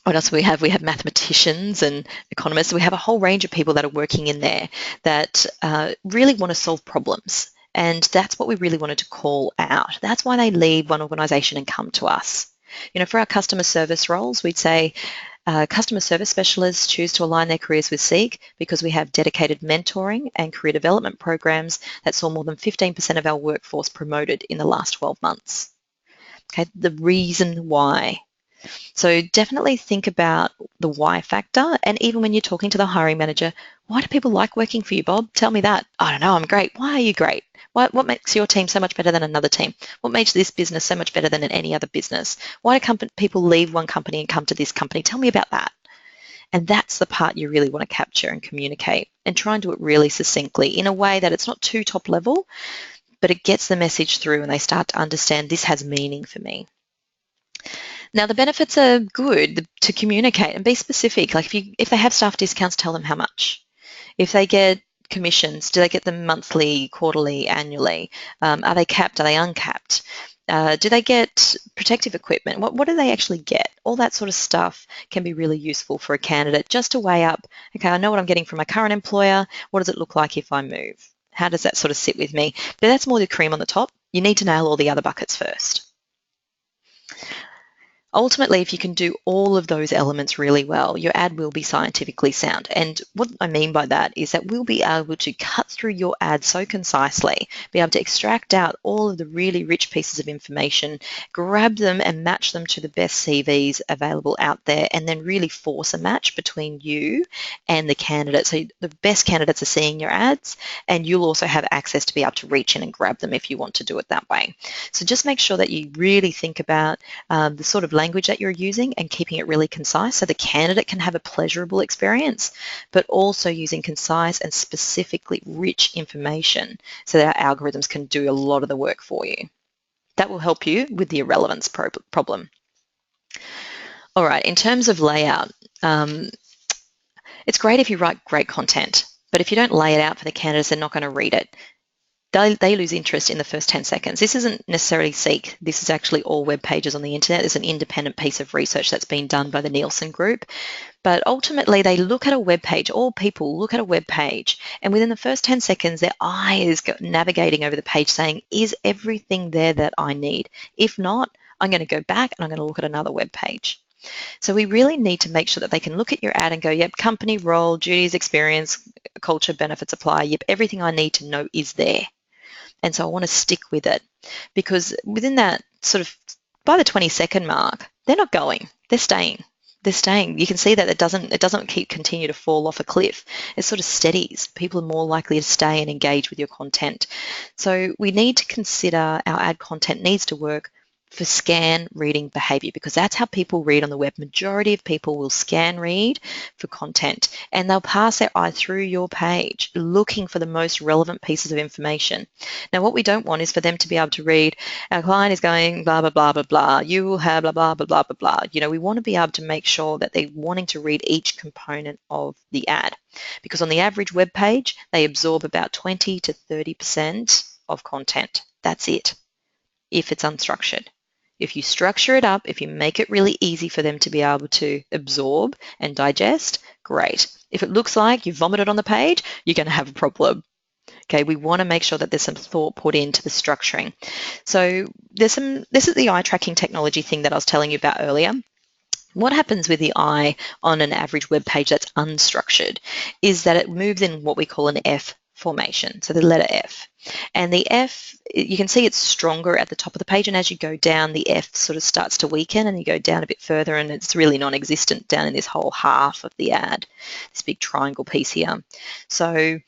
what else do we have? We have mathematicians and economists. We have a whole range of people that are working in there that really want to solve problems. And that's what we really wanted to call out. That's why they leave one organisation and come to us. You know, for our customer service roles, we'd say customer service specialists choose to align their careers with Seek because we have dedicated mentoring and career development programs that saw more than 15% of our workforce promoted in the last 12 months. Okay, the reason why. So definitely think about the why factor. And even when you're talking to the hiring manager, why do people like working for you, Bob? Tell me that. I don't know, I'm great. Why are you great? What makes your team so much better than another team? What makes this business so much better than any other business? Why do people leave one company and come to this company? Tell me about that. And that's the part you really want to capture and communicate, and try and do it really succinctly in a way that it's not too top level, but it gets the message through and they start to understand this has meaning for me. Now, the benefits are good to communicate and be specific. Like if they have staff discounts, tell them how much. If they get commissions, do they get them monthly, quarterly, annually? Are they capped? Are they uncapped? Do they get protective equipment? What do they actually get? All that sort of stuff can be really useful for a candidate just to weigh up, okay, I know what I'm getting from my current employer. What does it look like if I move? How does that sort of sit with me? But that's more the cream on the top. You need to nail all the other buckets first. Ultimately, if you can do all of those elements really well, your ad will be scientifically sound. And what I mean by that is that we'll be able to cut through your ad so concisely, be able to extract out all of the really rich pieces of information, grab them and match them to the best CVs available out there, and then really force a match between you and the candidate. So the best candidates are seeing your ads, and you'll also have access to be able to reach in and grab them if you want to do it that way. So just make sure that you really think about the sort of language that you're using and keeping it really concise so the candidate can have a pleasurable experience, but also using concise and specifically rich information so that our algorithms can do a lot of the work for you. That will help you with the irrelevance problem. All right, in terms of layout, it's great if you write great content, but if you don't lay it out for the candidates, they're not going to read it. They lose interest in the first 10 seconds. This isn't necessarily Seek. This is actually all web pages on the internet. There's an independent piece of research that's been done by the Nielsen Group. But ultimately, they look at a web page. All people look at a web page, and within the first 10 seconds, their eye is navigating over the page saying, is everything there that I need? If not, I'm going to go back and I'm going to look at another web page. So we really need to make sure that they can look at your ad and go, yep, company, role, duties, experience, culture, benefits apply. Yep, everything I need to know is there. And so I want to stick with it, because within that sort of, by the 20-second mark, they're not going, they're staying. They're staying. You can see that it doesn't continue to fall off a cliff. It sort of steadies. People are more likely to stay and engage with your content. So we need to consider our ad content needs to work for scan reading behavior, because that's how people read on the web. Majority of people will scan read for content, and they'll pass their eye through your page looking for the most relevant pieces of information. Now, what we don't want is for them to be able to read, our client is going blah, blah, blah, blah, blah, you will have blah, blah, blah, blah, blah, blah. You know, we want to be able to make sure that they're wanting to read each component of the ad, because on the average web page, they absorb about 20 to 30% of content. That's it, if it's unstructured. If you structure it up, if you make it really easy for them to be able to absorb and digest, great. If it looks like you vomited on the page, you're going to have a problem. Okay, we want to make sure that there's some thought put into the structuring. So this is the eye tracking technology thing that I was telling you about earlier. What happens with the eye on an average web page that's unstructured is that it moves in what we call an F formation, so the letter F. And the F, you can see it's stronger at the top of the page, and as you go down, the F sort of starts to weaken, and you go down a bit further, and it's really non-existent down in this whole half of the ad, this big triangle piece here. So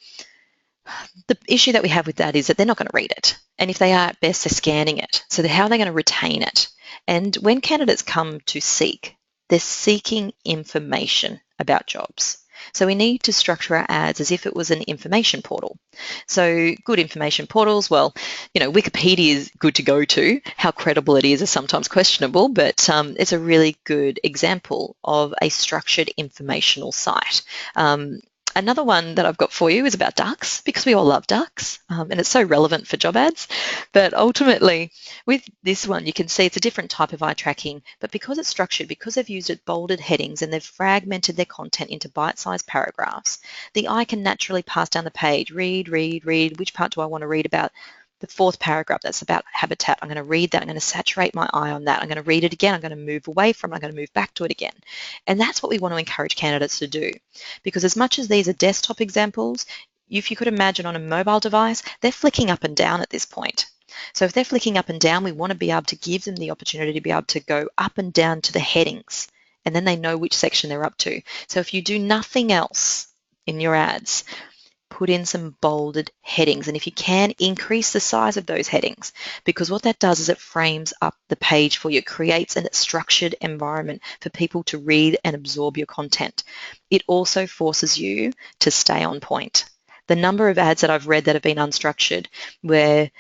the issue that we have with that is that they're not going to read it. And if they are, at best, they're scanning it. So how are they going to retain it? And when candidates come to Seek, they're seeking information about jobs. So we need to structure our ads as if it was an information portal. So good information portals, well, you know, Wikipedia is good to go to. How credible it is sometimes questionable, but it's a really good example of a structured informational site. Another one that I've got for you is about ducks, because we all love ducks, and it's so relevant for job ads. But ultimately, with this one, you can see it's a different type of eye tracking, but because it's structured, because they've used it bolded headings and they've fragmented their content into bite-sized paragraphs, the eye can naturally pass down the page, read, which part do I want to read about? The fourth paragraph, that's about habitat. I'm going to read that. I'm going to saturate my eye on that. I'm going to read it again. I'm going to move away from it. I'm going to move back to it again. And that's what we want to encourage candidates to do. Because as much as these are desktop examples, if you could imagine on a mobile device, they're flicking up and down at this point. So if they're flicking up and down, we want to be able to give them the opportunity to be able to go up and down to the headings, and then they know which section they're up to. So if you do nothing else in your ads, put in some bolded headings, and if you can, increase the size of those headings, because what that does is it frames up the page for you. It creates a structured environment for people to read and absorb your content. It also forces you to stay on point. The number of ads that I've read that have been unstructured, where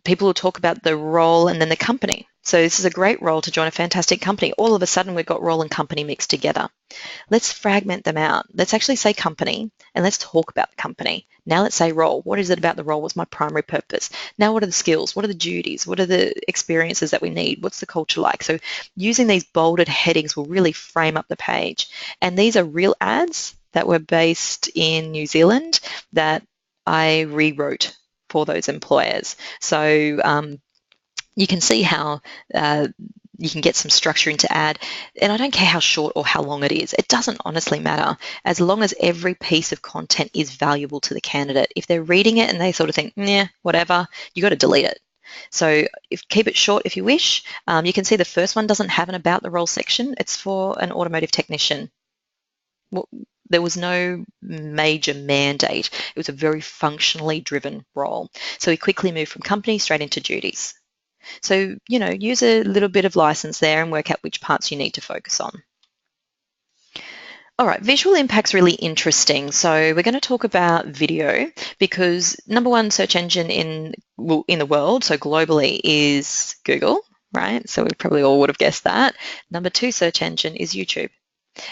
people will talk about the role and then the company. So this is a great role to join a fantastic company. All of a sudden, we've got role and company mixed together. Let's fragment them out. Let's actually say company, and let's talk about the company. Now let's say role. What is it about the role? What's my primary purpose? Now what are the skills? What are the duties? What are the experiences that we need? What's the culture like? So using these bolded headings will really frame up the page. And these are real ads that were based in New Zealand that I rewrote for those employers. So you can see how you can get some structure into ad, and I don't care how short or how long it is. It doesn't honestly matter, as long as every piece of content is valuable to the candidate. If they're reading it and they sort of think, yeah, whatever, you got to delete it. So keep it short if you wish. You can see the first one doesn't have an about the role section. It's for an automotive technician. Well, there was no major mandate. It was a very functionally driven role. So we quickly moved from company straight into duties. So, you know, use a little bit of license there and work out which parts you need to focus on. All right, visual impact's really interesting. So we're going to talk about video because number one search engine in the world, so globally, is Google, right? So we probably all would have guessed that. Number two search engine is YouTube.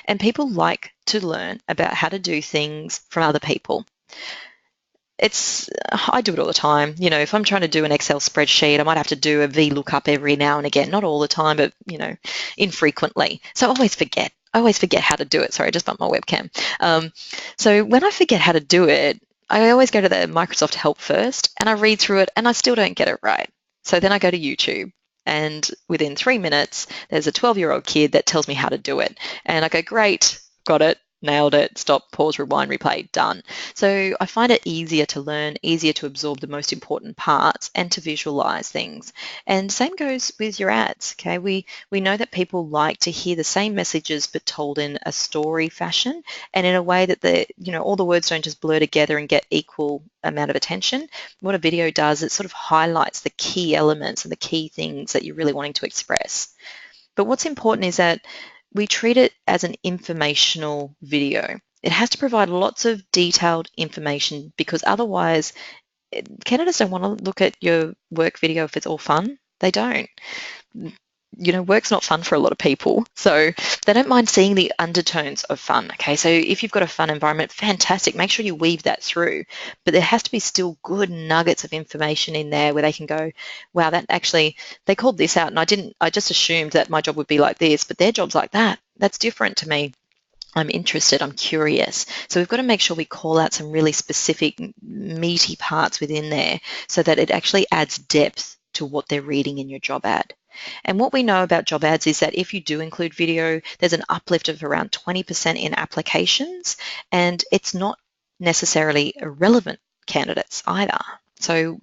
And people like to learn about how to do things from other people. I do it all the time. If I'm trying to do an Excel spreadsheet, I might have to do a VLOOKUP every now and again, not all the time, but infrequently. So I always forget. I always forget how to do it. Sorry, I just bumped my webcam. So when I forget how to do it, I always go to the Microsoft Help first and I read through it and I still don't get it right. So then I go to YouTube and within 3 minutes, there's a 12-year-old kid that tells me how to do it. And I go, great, got it. Nailed it, stop, pause, rewind, replay, done. So I find it easier to learn, easier to absorb the most important parts and to visualize things. And same goes with your ads, okay? We know that people like to hear the same messages but told in a story fashion and in a way that all the words don't just blur together and get equal amount of attention. What a video does, it sort of highlights the key elements and the key things that you're really wanting to express. But what's important is that we treat it as an informational video. It has to provide lots of detailed information because otherwise candidates don't want to look at your work video if it's all fun. They don't. Work's not fun for a lot of people, so they don't mind seeing the undertones of fun. Okay, so if you've got a fun environment, fantastic. Make sure you weave that through, but there has to be still good nuggets of information in there where they can go, wow, that actually, they called this out and I just assumed that my job would be like this, but their job's like that. That's different to me. I'm interested, I'm curious. So we've got to make sure we call out some really specific meaty parts within there so that it actually adds depth to what they're reading in your job ad. And what we know about job ads is that if you do include video, there's an uplift of around 20% in applications, and it's not necessarily irrelevant candidates either. So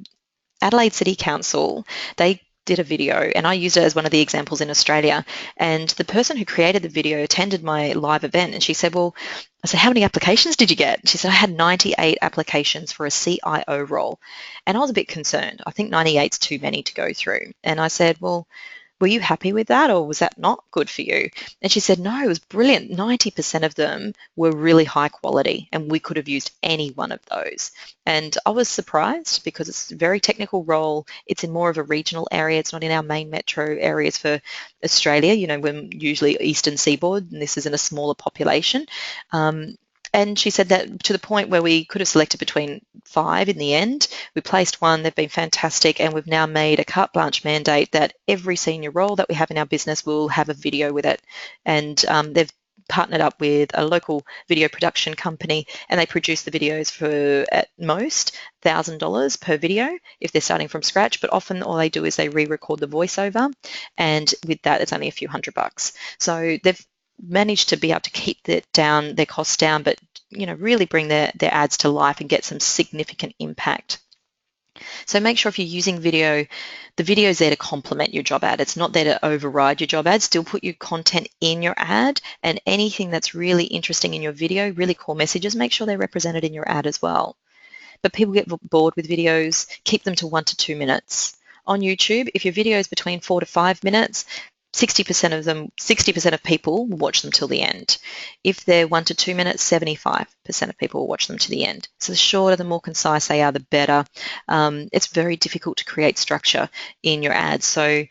Adelaide City Council, they did a video and I used it as one of the examples in Australia, and the person who created the video attended my live event and she said, well, I said, how many applications did you get? She said, I had 98 applications for a CIO role. And I was a bit concerned. I think 98 is too many to go through. And I said, well, were you happy with that or was that not good for you? And she said, no, it was brilliant. 90% of them were really high quality and we could have used any one of those. And I was surprised because it's a very technical role. It's in more of a regional area. It's not in our main metro areas for Australia. We're usually eastern seaboard and this is in a smaller population. And she said that to the point where we could have selected between 5 in the end. We placed one, they've been fantastic, and we've now made a carte blanche mandate that every senior role that we have in our business will have a video with it. And they've partnered up with a local video production company and they produce the videos for at most $1,000 per video if they're starting from scratch, but often all they do is they re-record the voiceover, and with that it's only a few $100. So they've managed to be able to keep their costs down, but really bring their ads to life and get some significant impact. So make sure if you're using video, the video is there to complement your job ad. It's not there to override your job ad. Still put your content in your ad, and anything that's really interesting in your video, really core messages, make sure they're represented in your ad as well. But people get bored with videos, keep them to 1 to 2 minutes. On YouTube, if your video is between 4 to 5 minutes, 60% of people will watch them till the end. If they're 1 to 2 minutes, 75% of people will watch them to the end. So the shorter, the more concise they are, the better. It's very difficult to create structure in your ads. So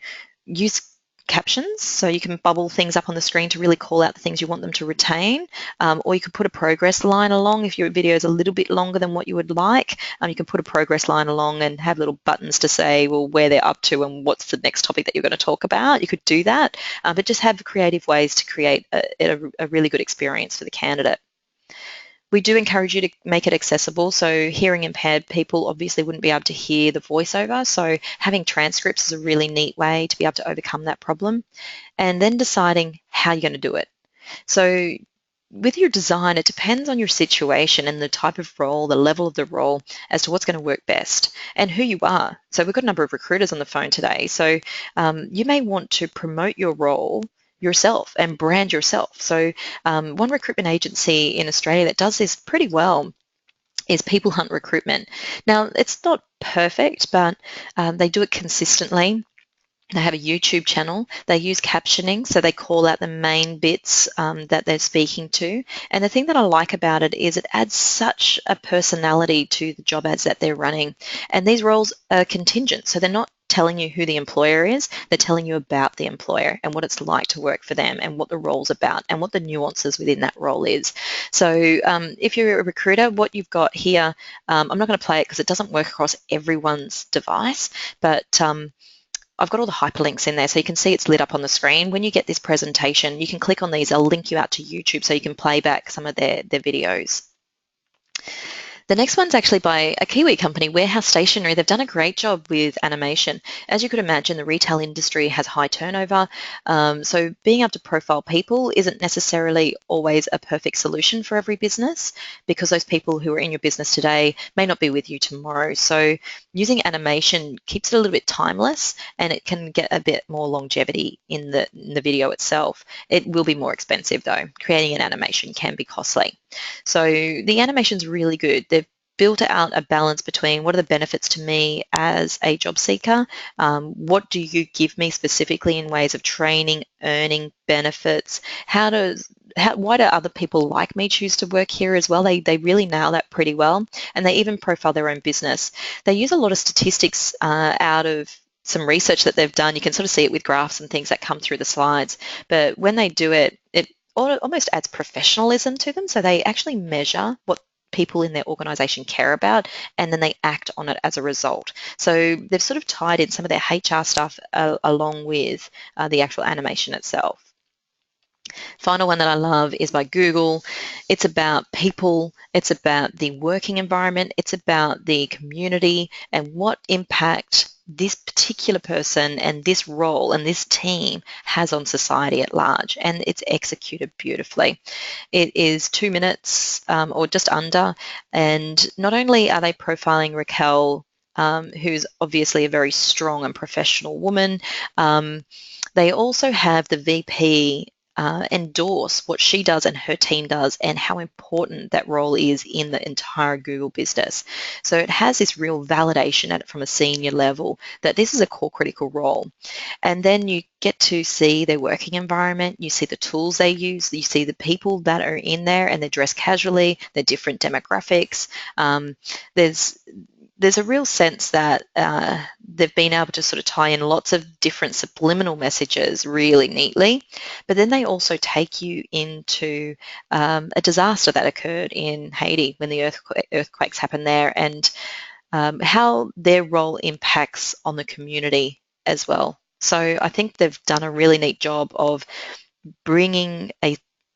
use captions, so you can bubble things up on the screen to really call out the things you want them to retain, or you could put a progress line along. If your video is a little bit longer than what you would like, you can put a progress line along and have little buttons to say, well, where they're up to and what's the next topic that you're going to talk about. You could do that, but just have creative ways to create a really good experience for the candidate. We do encourage you to make it accessible. So hearing impaired people obviously wouldn't be able to hear the voiceover. So having transcripts is a really neat way to be able to overcome that problem. And then deciding how you're going to do it. So with your design, it depends on your situation and the type of role, the level of the role, as to what's going to work best and who you are. So we've got a number of recruiters on the phone today. So you may want to promote your role yourself and brand yourself. So one recruitment agency in Australia that does this pretty well is People Hunt Recruitment. Now, it's not perfect, but they do it consistently. They have a YouTube channel. They use captioning, so they call out the main bits that they're speaking to. And the thing that I like about it is it adds such a personality to the job ads that they're running. And these roles are contingent, so they're not telling you who the employer is, they're telling you about the employer and what it's like to work for them and what the role's about and what the nuances within that role is. So if you're a recruiter, what you've got here, I'm not going to play it because it doesn't work across everyone's device, but I've got all the hyperlinks in there so you can see it's lit up on the screen. When you get this presentation, you can click on these. I'll link you out to YouTube so you can play back some of their videos. The next one's actually by a Kiwi company, Warehouse Stationery. They've done a great job with animation. As you could imagine, the retail industry has high turnover, so being able to profile people isn't necessarily always a perfect solution for every business because those people who are in your business today may not be with you tomorrow. So using animation keeps it a little bit timeless and it can get a bit more longevity in the video itself. It will be more expensive though. Creating an animation can be costly. So the animation's really good. They've built out a balance between what are the benefits to me as a job seeker, what do you give me specifically in ways of training, earning, benefits, why do other people like me choose to work here as well? They really nail that pretty well, and they even profile their own business. They use a lot of statistics out of some research that they've done. You can sort of see it with graphs and things that come through the slides, but when they do it, it almost adds professionalism to them. So they actually measure what people in their organisation care about, and then they act on it as a result. So they've sort of tied in some of their HR stuff along with the actual animation itself. Final one that I love is by Google. It's about people, it's about the working environment, it's about the community and what impact this particular person and this role and this team has on society at large, and it's executed beautifully. It is 2 minutes or just under, and not only are they profiling Raquel, who's obviously a very strong and professional woman, they also have the VP endorse what she does and her team does and how important that role is in the entire Google business. So it has this real validation at it from a senior level that this is a core critical role. And then you get to see their working environment, you see the tools they use, you see the people that are in there and they're dressed casually, they're different demographics. There's a real sense that they've been able to sort of tie in lots of different subliminal messages really neatly, but then they also take you into a disaster that occurred in Haiti when the earthquakes happened there, and how their role impacts on the community as well. So I think they've done a really neat job of bringing a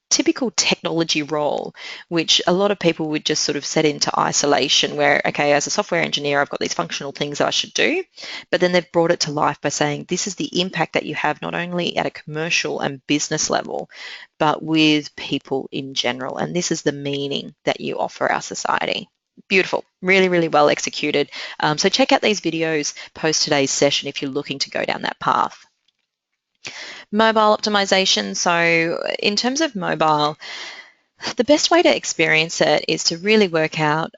typical technology role, which a lot of people would just sort of set into isolation where, okay, as a software engineer, I've got these functional things that I should do, but then they've brought it to life by saying this is the impact that you have not only at a commercial and business level, but with people in general. And this is the meaning that you offer our society. Beautiful, really, really well executed. So check out these videos post today's session if you're looking to go down that path. Mobile optimization. So in terms of mobile, the best way to experience it is to really work out,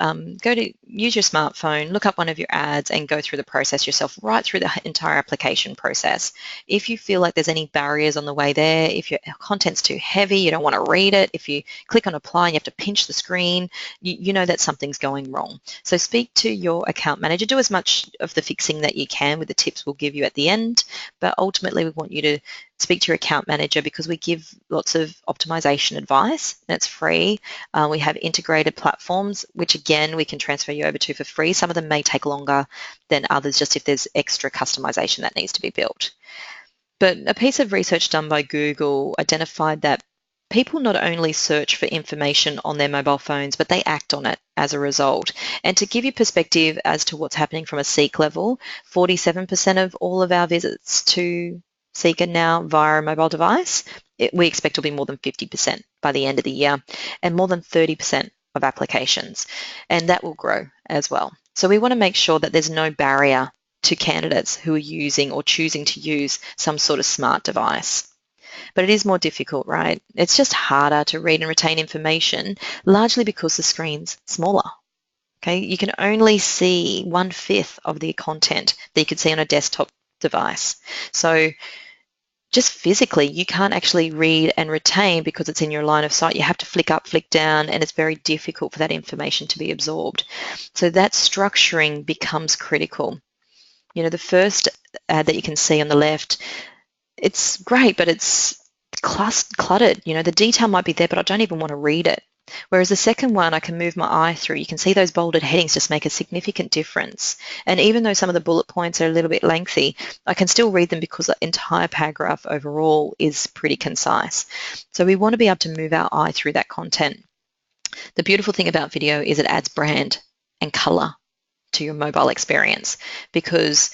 use your smartphone, look up one of your ads and go through the process yourself, right through the entire application process. If you feel like there's any barriers on the way there, if your content's too heavy, you don't want to read it, if you click on apply and you have to pinch the screen, you know that something's going wrong. So speak to your account manager, do as much of the fixing that you can with the tips we'll give you at the end, but ultimately we want you to speak to your account manager because we give lots of optimization advice and it's free. We have integrated platforms, which again, we can transfer you over to for free. Some of them may take longer than others, just if there's extra customization that needs to be built. But a piece of research done by Google identified that people not only search for information on their mobile phones, but they act on it as a result. And to give you perspective as to what's happening from a Seek level, 47% of all of our visits to Seeker now via a mobile device, we expect will be more than 50% by the end of the year and more than 30% of applications, and that will grow as well. So we want to make sure that there's no barrier to candidates who are using or choosing to use some sort of smart device. But it is more difficult, right? It's just harder to read and retain information, largely because the screen's smaller. Okay, you can only see 1/5 of the content that you could see on a desktop device. So just physically, you can't actually read and retain because it's in your line of sight. You have to flick up, flick down, and it's very difficult for that information to be absorbed. So that structuring becomes critical. You know, the first ad that you can see on the left, it's great, but it's cluttered. You know, the detail might be there, but I don't even want to read it. Whereas the second one, I can move my eye through. You can see those bolded headings just make a significant difference. And even though some of the bullet points are a little bit lengthy, I can still read them because the entire paragraph overall is pretty concise. So we want to be able to move our eye through that content. The beautiful thing about video is it adds brand and color to your mobile experience, because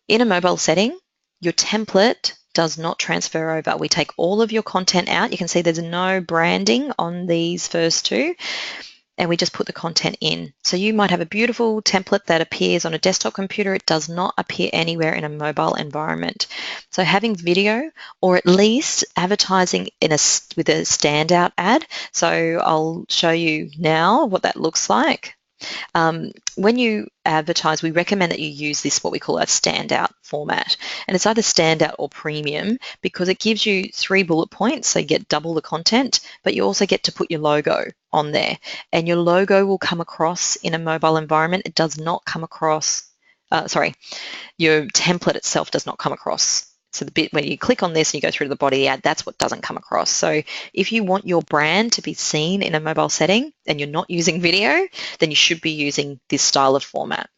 in a mobile setting, your template does not transfer over. We take all of your content out. You can see there's no branding on these first two, and we just put the content in. So you might have a beautiful template that appears on a desktop computer. It does not appear anywhere in a mobile environment. So having video, or at least advertising with a standout ad. So I'll show you now what that looks like. When you advertise, we recommend that you use this, what we call a standout format. And it's either standout or premium because it gives you 3 bullet points, so you get double the content, but you also get to put your logo on there. And your logo will come across in a mobile environment. It does not come across, your template itself does not come across. So the bit when you click on this and you go through to the body of the ad, that's what doesn't come across. So if you want your brand to be seen in a mobile setting and you're not using video, then you should be using this style of format.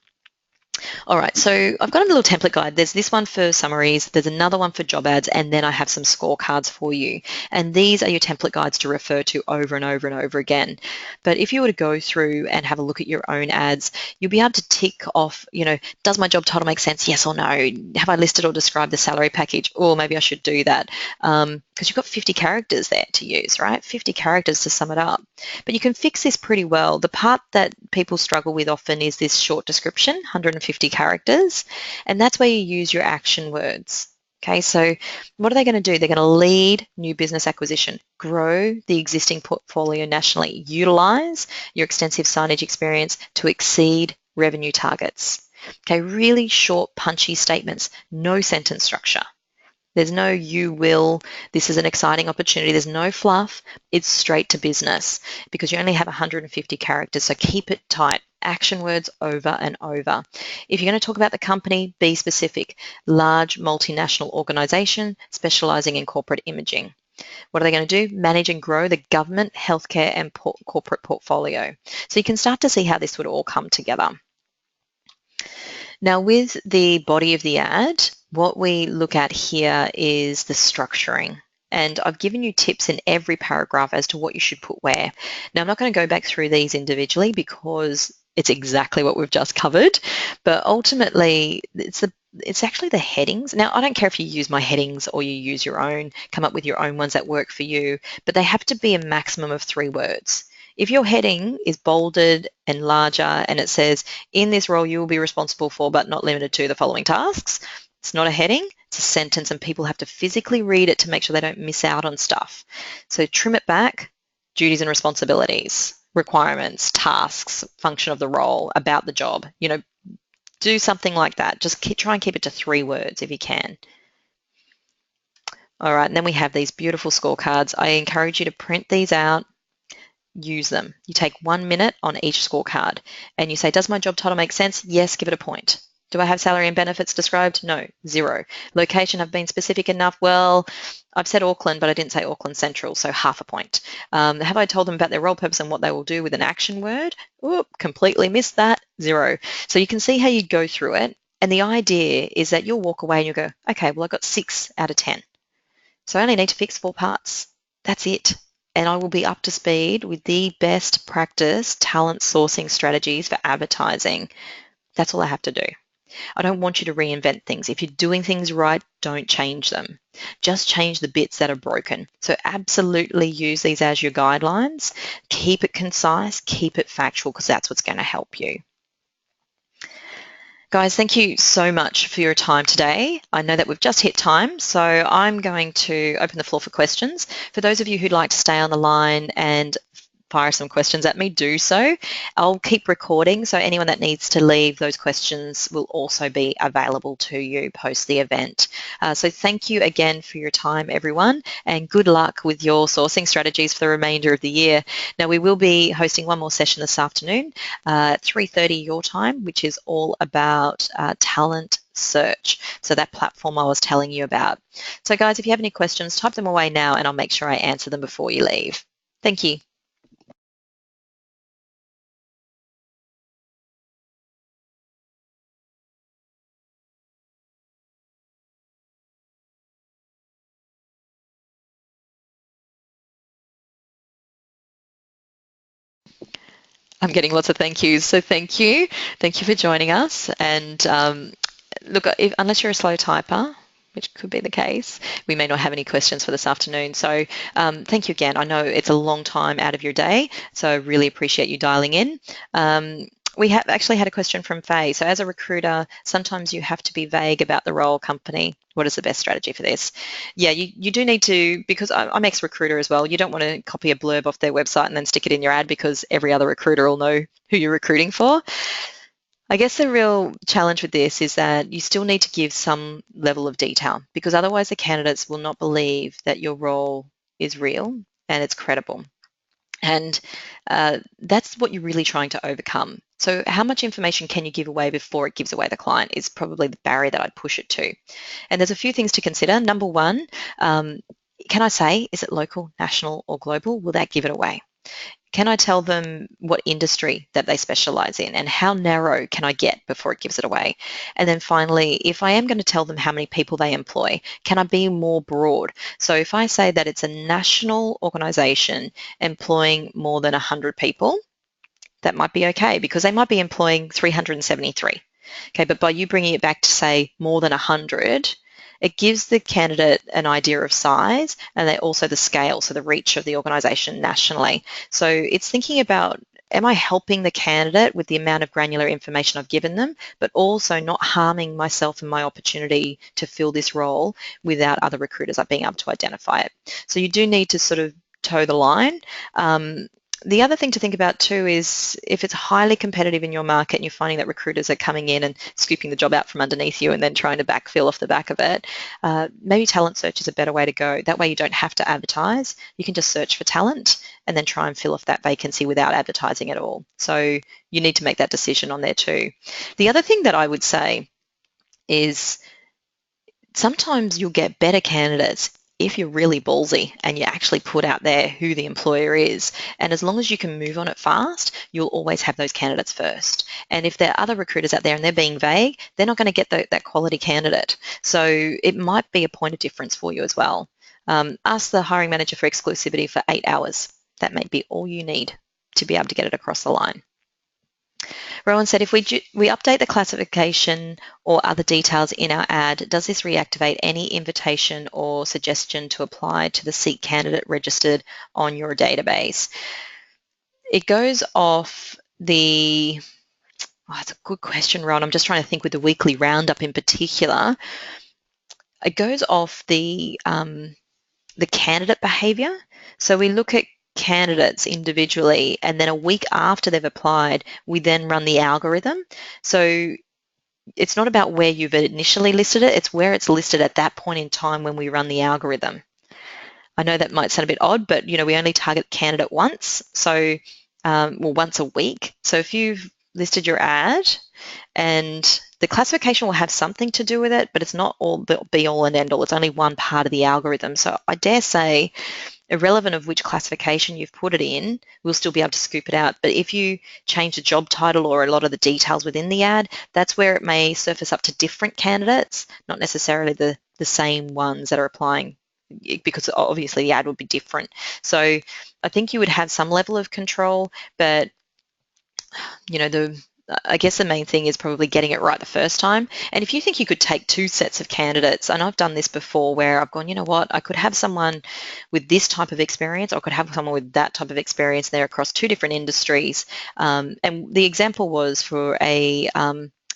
All right, so I've got a little template guide. There's this one for summaries, there's another one for job ads, and then I have some scorecards for you. And these are your template guides to refer to over and over and over again. But if you were to go through and have a look at your own ads, you'll be able to tick off, you know, does my job title make sense? Yes or no? Have I listed or described the salary package? Or maybe I should do that. Because you've got 50 characters there to use, right? 50 characters to sum it up. But you can fix this pretty well. The part that people struggle with often is this short description, 150 characters, and that's where you use your action words. Okay, so what are they going to do? They're going to lead new business acquisition, grow the existing portfolio nationally, utilize your extensive signage experience to exceed revenue targets. Okay, really short, punchy statements, no sentence structure. There's no you will, this is an exciting opportunity. There's no fluff. It's straight to business because you only have 150 characters, so keep it tight. Action words over and over. If you're going to talk about the company, be specific. Large multinational organization specializing in corporate imaging. What are they going to do? Manage and grow the government, healthcare, and corporate portfolio. So you can start to see how this would all come together. Now, with the body of the ad, what we look at here is the structuring. And I've given you tips in every paragraph as to what you should put where. Now, I'm not going to go back through these individually because it's exactly what we've just covered, but ultimately it's actually the headings. Now, I don't care if you use my headings or you use your own, come up with your own ones that work for you, but they have to be a maximum of 3 words. If your heading is bolded and larger and it says, in this role you will be responsible for but not limited to the following tasks, it's not a heading, it's a sentence, and people have to physically read it to make sure they don't miss out on stuff. So trim it back, duties and responsibilities, requirements, tasks, function of the role, about the job. You know, do something like that. Just try and keep it to 3 words if you can. All right, and then we have these beautiful scorecards. I encourage you to print these out, use them. You take 1 minute on each scorecard and you say, does my job title make sense? Yes, give it a point. Do I have salary and benefits described? No, 0. Location, have been specific enough? Well, I've said Auckland, but I didn't say Auckland Central, so half a point. Have I told them about their role purpose and what they will do with an action word? Oop, completely missed that, 0. So you can see how you go through it. And the idea is that you'll walk away and you'll go, okay, well, I got 6 out of 10. So I only need to fix 4 parts. That's it. And I will be up to speed with the best practice talent sourcing strategies for advertising. That's all I have to do. I don't want you to reinvent things. If you're doing things right, don't change them. Just change the bits that are broken. So absolutely use these as your guidelines. Keep it concise, keep it factual, because that's what's going to help you. Guys, thank you so much for your time today. I know that we've just hit time, so I'm going to open the floor for questions. For those of you who'd like to stay on the line and fire some questions at me, do so. I'll keep recording, so anyone that needs to leave, those questions will also be available to you post the event. So thank you again for your time, everyone, and good luck with your sourcing strategies for the remainder of the year. Now, we will be hosting one more session this afternoon at 3:30 your time, which is all about talent search. So that platform I was telling you about. So guys, if you have any questions, type them away now and I'll make sure I answer them before you leave. Thank you. I'm getting lots of thank yous. So thank you. Thank you for joining us. And look, unless you're a slow typer, which could be the case, we may not have any questions for this afternoon. So thank you again. I know it's a long time out of your day, so I really appreciate you dialing in. We have actually had a question from Faye. So as a recruiter, sometimes you have to be vague about the role, company. What is the best strategy for this? Yeah, you do need to, because I'm ex-recruiter as well, you don't want to copy a blurb off their website and then stick it in your ad because every other recruiter will know who you're recruiting for. I guess the real challenge with this is that you still need to give some level of detail because otherwise the candidates will not believe that your role is real and it's credible. And that's what you're really trying to overcome. So how much information can you give away before it gives away the client is probably the barrier that I'd push it to. And there's a few things to consider. Number one, can I say, is it local, national, or global? Will that give it away? Can I tell them what industry that they specialize in and how narrow can I get before it gives it away? And then finally, if I am going to tell them how many people they employ, can I be more broad? So if I say that it's a national organization employing more than 100 people, that might be okay because they might be employing 373. Okay, but by you bringing it back to say more than 100, it gives the candidate an idea of size and then also the scale, so the reach of the organisation nationally. So it's thinking about, am I helping the candidate with the amount of granular information I've given them, but also not harming myself and my opportunity to fill this role without other recruiters being able to identify it. So you do need to sort of toe the line. The other thing to think about too is if it's highly competitive in your market and you're finding that recruiters are coming in and scooping the job out from underneath you and then trying to backfill off the back of it, maybe talent search is a better way to go. That way you don't have to advertise. You can just search for talent and then try and fill off that vacancy without advertising at all. So you need to make that decision on there too. The other thing that I would say is sometimes you'll get better candidates if you're really ballsy and you actually put out there who the employer is. And as long as you can move on it fast, you'll always have those candidates first. And if there are other recruiters out there and they're being vague, they're not going to get that quality candidate. So it might be a point of difference for you as well. Ask the hiring manager for exclusivity for 8 hours. That may be all you need to be able to get it across the line. Rowan said, if we update the classification or other details in our ad, does this reactivate any invitation or suggestion to apply to the Seek candidate registered on your database? It goes off the, it's a good question, Ron. I'm just trying to think with the weekly roundup in particular. It goes off the candidate behaviour. So we look at candidates individually and then a week after they've applied we then run the algorithm. So it's not about where you've initially listed it, it's where it's listed at that point in time when we run the algorithm. I know that might sound a bit odd, but we only target candidate once, so once a week. So if you've listed your ad and the classification will have something to do with it, but it's not all be all and end all. It's only one part of the algorithm. So I dare say, irrelevant of which classification you've put it in, we'll still be able to scoop it out. But if you change the job title or a lot of the details within the ad, that's where it may surface up to different candidates, not necessarily the same ones that are applying, because obviously the ad would be different. So I think you would have some level of control, but I guess the main thing is probably getting it right the first time. And if you think you could take 2 sets of candidates, and I've done this before where I've gone, you know what, I could have someone with this type of experience, or I could have someone with that type of experience there across 2 different industries. And the example was for a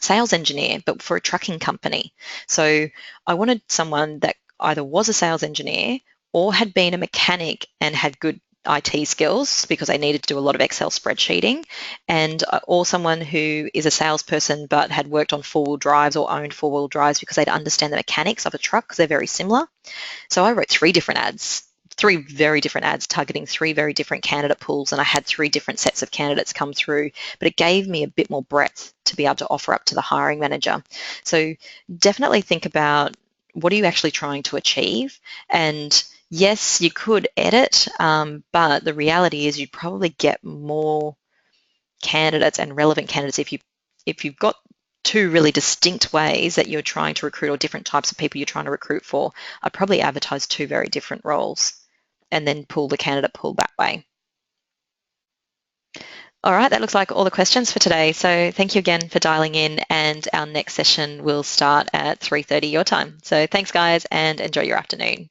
sales engineer, but for a trucking company. So I wanted someone that either was a sales engineer or had been a mechanic and had good IT skills because I needed to do a lot of Excel spreadsheeting, or someone who is a salesperson but had worked on four-wheel drives or owned four-wheel drives because they'd understand the mechanics of a truck because they're very similar. So I wrote three very different ads targeting three very different candidate pools, and I had three different sets of candidates come through, but it gave me a bit more breadth to be able to offer up to the hiring manager. So definitely think about, what are you actually trying to achieve? And yes, you could edit, but the reality is you'd probably get more candidates and relevant candidates if you've got two really distinct ways that you're trying to recruit, or different types of people you're trying to recruit for. I'd probably advertise two very different roles and then pull the candidate pool that way. All right, that looks like all the questions for today. So thank you again for dialing in, and our next session will start at 3:30 your time. So thanks, guys, and enjoy your afternoon.